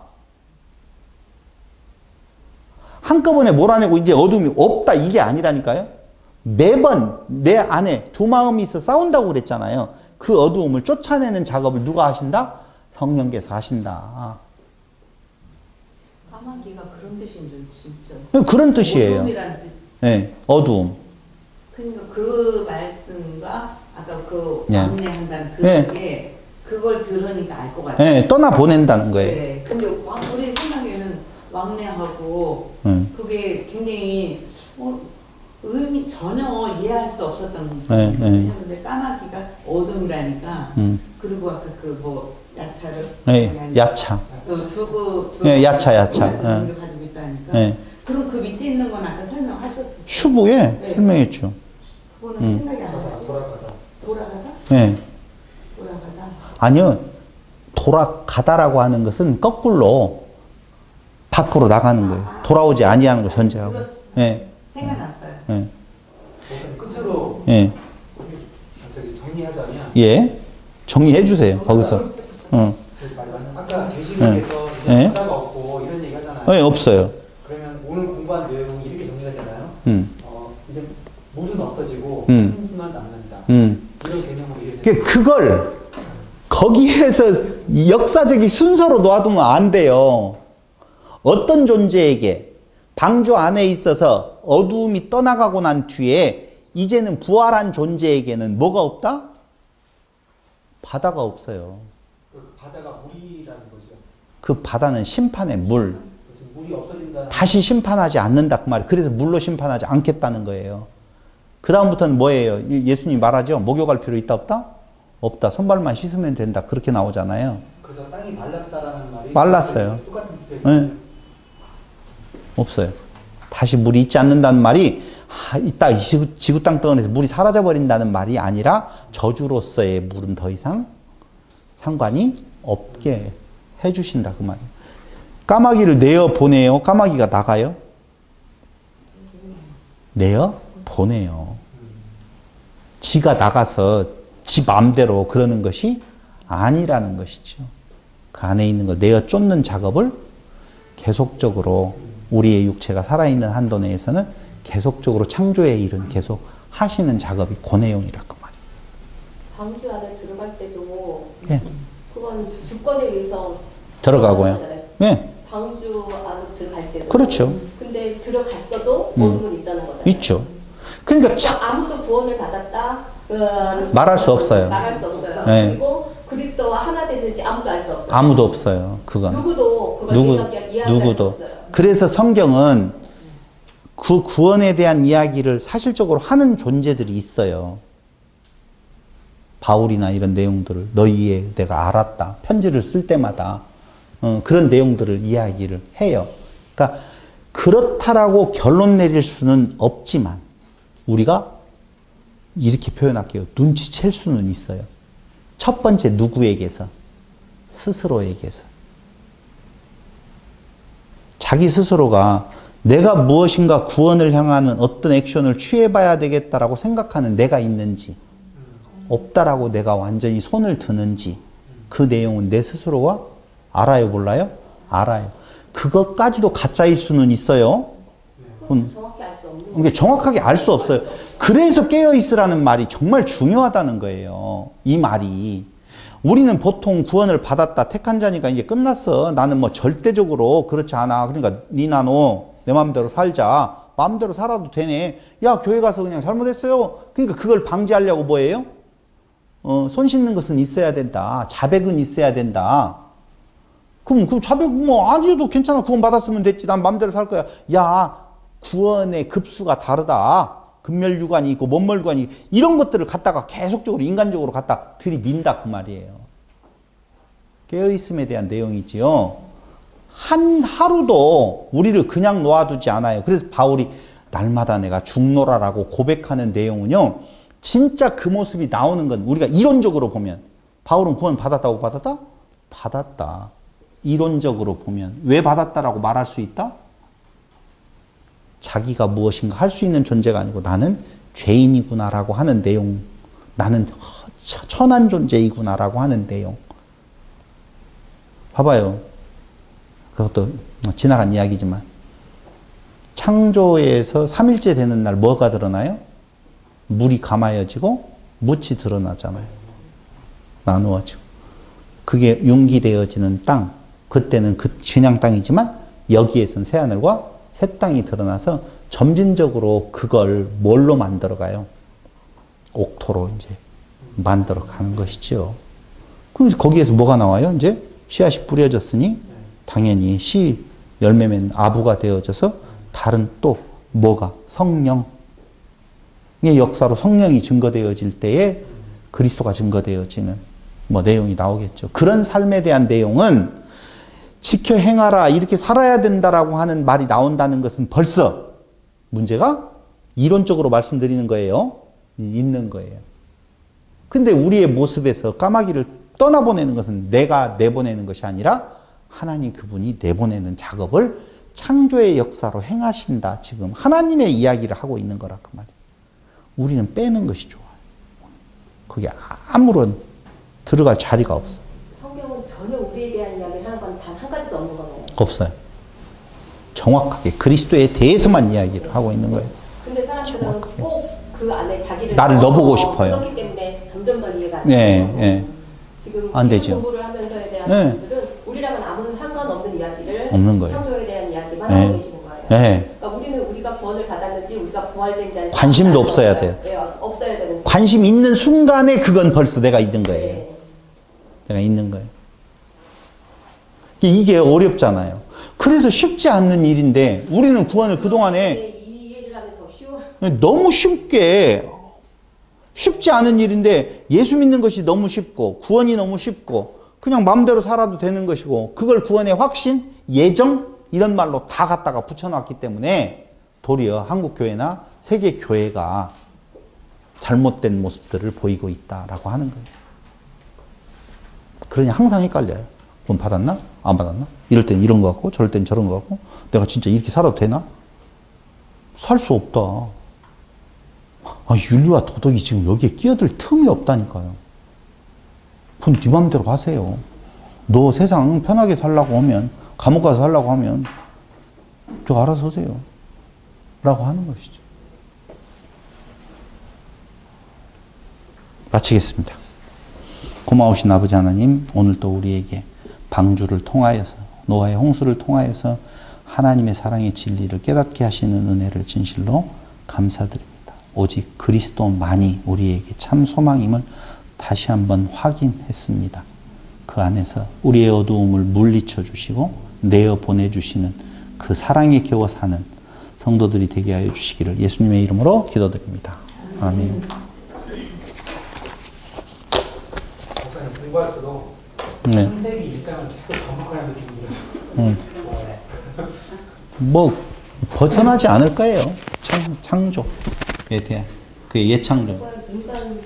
한꺼번에 몰아내고 이제 어두움이 없다 이게 아니라니까요. 매번 내 안에 두 마음이 있어 싸운다고 그랬잖아요. 그 어두움을 쫓아내는 작업을 누가 하신다? 성령께서 하신다. 까마귀가 그런 뜻인 줄 진짜. 그런 뜻이에요. 어둠이란 뜻. 네, 어두움. 그러니까 그 말씀과 아까 그 네. 왕래한다는 네. 그게 그걸 들으니까 알 것 같아요. 네, 떠나 보낸다는 거예요. 네. 근데 우리 생각에는 왕래하고 그게 굉장히 의미 전혀 이해할 수 없었던 네, 네. 근데 까마귀가 어둠이라니까 그리고 아까 그 뭐 야차를 네, 야차. 두고 네, 야차. 의미를 가지고 있다니까. 네. 그럼 그 밑에 있는 건 아까 설명하셨어요. 휴부에 네. 설명했죠. 그거는 생각이 안 나지. 돌아가다? 네. 돌아가다? 아니요. 돌아가다라고 하는 것은 거꾸로 밖으로 나가는 거예요. 돌아오지 아니하는 거 전제하고. 네. 생각났어요. 네. 끝으로 예. 정리하자면 예. 정리해 주세요. 거기서. 아까 계시록에서 네. 바다가 없고 이런 얘기 하잖아요. 네, 없어요. 그러면 오늘 공부한 내용이 이렇게 정리가 되나요? 이제 물은 없어지고 음. 생수만 남는다. 음. 이 그걸 거기에서 역사적인 순서로 놓아두면 안 돼요. 어떤 존재에게 방주 안에 있어서 어두움이 떠나가고 난 뒤에 이제는 부활한 존재에게는 뭐가 없다? 바다가 없어요. 그 바다가 물이라는 거죠. 그 바다는 심판의 물. 물이 없어진다는. 다시 심판하지 않는다 그 말이에요. 그래서 물로 심판하지 않겠다는 거예요. 그 다음부터는 뭐예요? 예수님이 말하죠. 목욕할 필요 있다 없다? 없다. 손발만 씻으면 된다. 그렇게 나오잖아요. 그래서 땅이 말랐다라는 말이 말랐어요. 똑같은 네. 없어요. 다시 물이 있지 않는다는 말이 이따 지구 땅덩어리에서 물이 사라져버린다는 말이 아니라 저주로서의 물은 더 이상 상관이 없게 해주신다 그 말이에요. 까마귀를 내어 보내요. 까마귀가 나가요? 내어 보내요. 지가 나가서 지 마음대로 그러는 것이 아니라는 것이죠. 그 안에 있는 걸 내어 쫓는 작업을 계속적으로 우리의 육체가 살아있는 한도 내에서는 계속적으로 창조의 일은 계속 하시는 작업이 그 내용이라고 말이에요. 방주 안에 들어갈 때도 예. 그건 주권에 의해서 들어가고요. 예. 방주 안으로 들어갈 때도 그렇죠. 근데 들어갔어도 어둠은 있다는 거잖아요. 있죠. 그러니까 아무도 구원을 받았다 말할 수 없어요. 말할 수 없어요. 네. 그리고 그리스도와 하나 되는지 아무도 알 수 없어요. 아무도 없어요. 그건. 누구도 그걸 이해할 수 누구도. 없어요. 그래서 성경은 그 구원에 대한 이야기를 사실적으로 하는 존재들이 있어요. 바울이나 이런 내용들을 너희의 내가 알았다. 편지를 쓸 때마다 그런 내용들을 이야기를 해요. 그러니까 그렇다라고 결론 내릴 수는 없지만 우리가 이렇게 표현할게요. 눈치챌 수는 있어요. 첫 번째 누구에게서? 스스로에게서. 자기 스스로가 내가 무엇인가 구원을 향하는 어떤 액션을 취해봐야 되겠다라고 생각하는 내가 있는지 없다라고 내가 완전히 손을 드는지 그 내용은 내 스스로가 알아요 몰라요? 알아요. 그것까지도 가짜일 수는 있어요. 정확히 알 수 없는 이게 정확하게 알 수 없어요. 그래서 깨어있으라는 말이 정말 중요하다는 거예요. 이 말이. 우리는 보통 구원을 받았다. 택한 자니까 이제 끝났어. 나는 뭐 절대적으로 그렇지 않아. 그러니까 니나 너 내 마음대로 살자. 마음대로 살아도 되네. 야 교회 가서 그냥 잘못했어요. 그러니까 그걸 방지하려고 뭐예요? 손 씻는 것은 있어야 된다. 자백은 있어야 된다. 그럼 자백 뭐 아니어도 괜찮아. 구원 받았으면 됐지. 난 마음대로 살 거야. 야 구원의 급수가 다르다. 금멸유관이 있고 먼멀유관이 있고 이런 것들을 갖다가 계속적으로 인간적으로 갖다 들이민다 그 말이에요. 깨어있음에 대한 내용이지요. 한 하루도 우리를 그냥 놓아두지 않아요. 그래서 바울이 날마다 내가 죽노라라고 고백하는 내용은요. 진짜 그 모습이 나오는 건 우리가 이론적으로 보면 바울은 구원 받았다고 받았다? 받았다. 이론적으로 보면 왜 받았다라고 말할 수 있다? 자기가 무엇인가 할 수 있는 존재가 아니고 나는 죄인이구나라고 하는 내용, 나는 천한 존재이구나라고 하는 내용. 봐봐요. 그것도 지나간 이야기지만 창조에서 3일째 되는 날 뭐가 드러나요? 물이 감아여지고 묻이 드러나잖아요. 나누어지고. 그게 융기되어지는 땅. 그때는 그냥 땅이지만 여기에선 새하늘과 새 땅이 드러나서 점진적으로 그걸 뭘로 만들어가요? 옥토로 이제 만들어 가는 것이죠. 그럼 거기에서 뭐가 나와요? 이제 씨앗이 뿌려졌으니 당연히 씨 열매 맺는 아부가 되어져서 다른 또 뭐가? 성령의 역사로 성령이 증거되어질 때에 그리스도가 증거되어지는 뭐 내용이 나오겠죠. 그런 삶에 대한 내용은 지켜 행하라 이렇게 살아야 된다라고 하는 말이 나온다는 것은 벌써 문제가 이론적으로 말씀드리는 거예요. 있는 거예요. 근데 우리의 모습에서 까마귀를 떠나보내는 것은 내가 내보내는 것이 아니라 하나님 그분이 내보내는 작업을 창조의 역사로 행하신다. 지금 하나님의 이야기를 하고 있는 거라 그 말이에요. 우리는 빼는 것이 좋아요. 그게 아무런 들어갈 자리가 없어. 성경은 전혀 우리에 대한 이야기를 하는 건 단 한 가지도 없는 거네요. 없어요. 정확하게 그리스도에 대해서만 이야기를 하고 있는 거예요. 근데 사람들은 꼭 그 안에 자기를 나를 넣어보고 싶어요. 그렇기 때문에 점점 더 이해가 않는 예, 예. 지금 안 되죠. 공부를 하면서에 대한 네. 분들은 우리랑은 아무 상관없는 이야기를 없는 거예요. 창조에 대한 이야기만 네. 하고 계시는 거예요. 네. 그러니까 우리는 우리가 구원을 받았는지 우리가 부활된지 아닌지 관심도 없어야 돼요. 네, 없어야 되는 거예요. 관심 있는 순간에 그건 벌써 내가 있는 거예요. 네. 내가 있는 거예요. 이게 어렵잖아요. 그래서 쉽지 않는 일인데 우리는 구원을 그동안에 이해를 하면 더 쉬워. 너무 쉽지 않은 일인데 예수 믿는 것이 너무 쉽고 구원이 너무 쉽고 그냥 마음대로 살아도 되는 것이고 그걸 구원의 확신, 예정 이런 말로 다 갖다가 붙여놨기 때문에 도리어 한국교회나 세계교회가 잘못된 모습들을 보이고 있다라고 하는 거예요. 그러니 항상 헷갈려요. 구원 받았나? 안 받았나? 이럴 땐 이런 거 같고 저럴 땐 저런 거 같고 내가 진짜 이렇게 살아도 되나? 살 수 없다. 윤리와 도덕이 지금 여기에 끼어들 틈이 없다니까요. 그럼 네 맘대로 하세요. 너 세상 편하게 살라고 하면 감옥 가서 살라고 하면 저 알아서 하세요. 라고 하는 것이죠. 마치겠습니다. 고마우신 아버지 하나님, 오늘도 우리에게 방주를 통하여서 노아의 홍수를 통하여서 하나님의 사랑의 진리를 깨닫게 하시는 은혜를 진실로 감사드립니다. 오직 그리스도만이 우리에게 참 소망임을 다시 한번 확인했습니다. 그 안에서 우리의 어두움을 물리쳐 주시고 내어 보내주시는 그 사랑에 겨워 사는 성도들이 되게 하여 주시기를 예수님의 이름으로 기도드립니다. 아멘. 목사님 공부할수록 네. 창세기 일장을 계속 반복하는 느낌이 들어요. 뭐 벗어나지 않을 거예요. 창조에 대한 그 예창조. 인간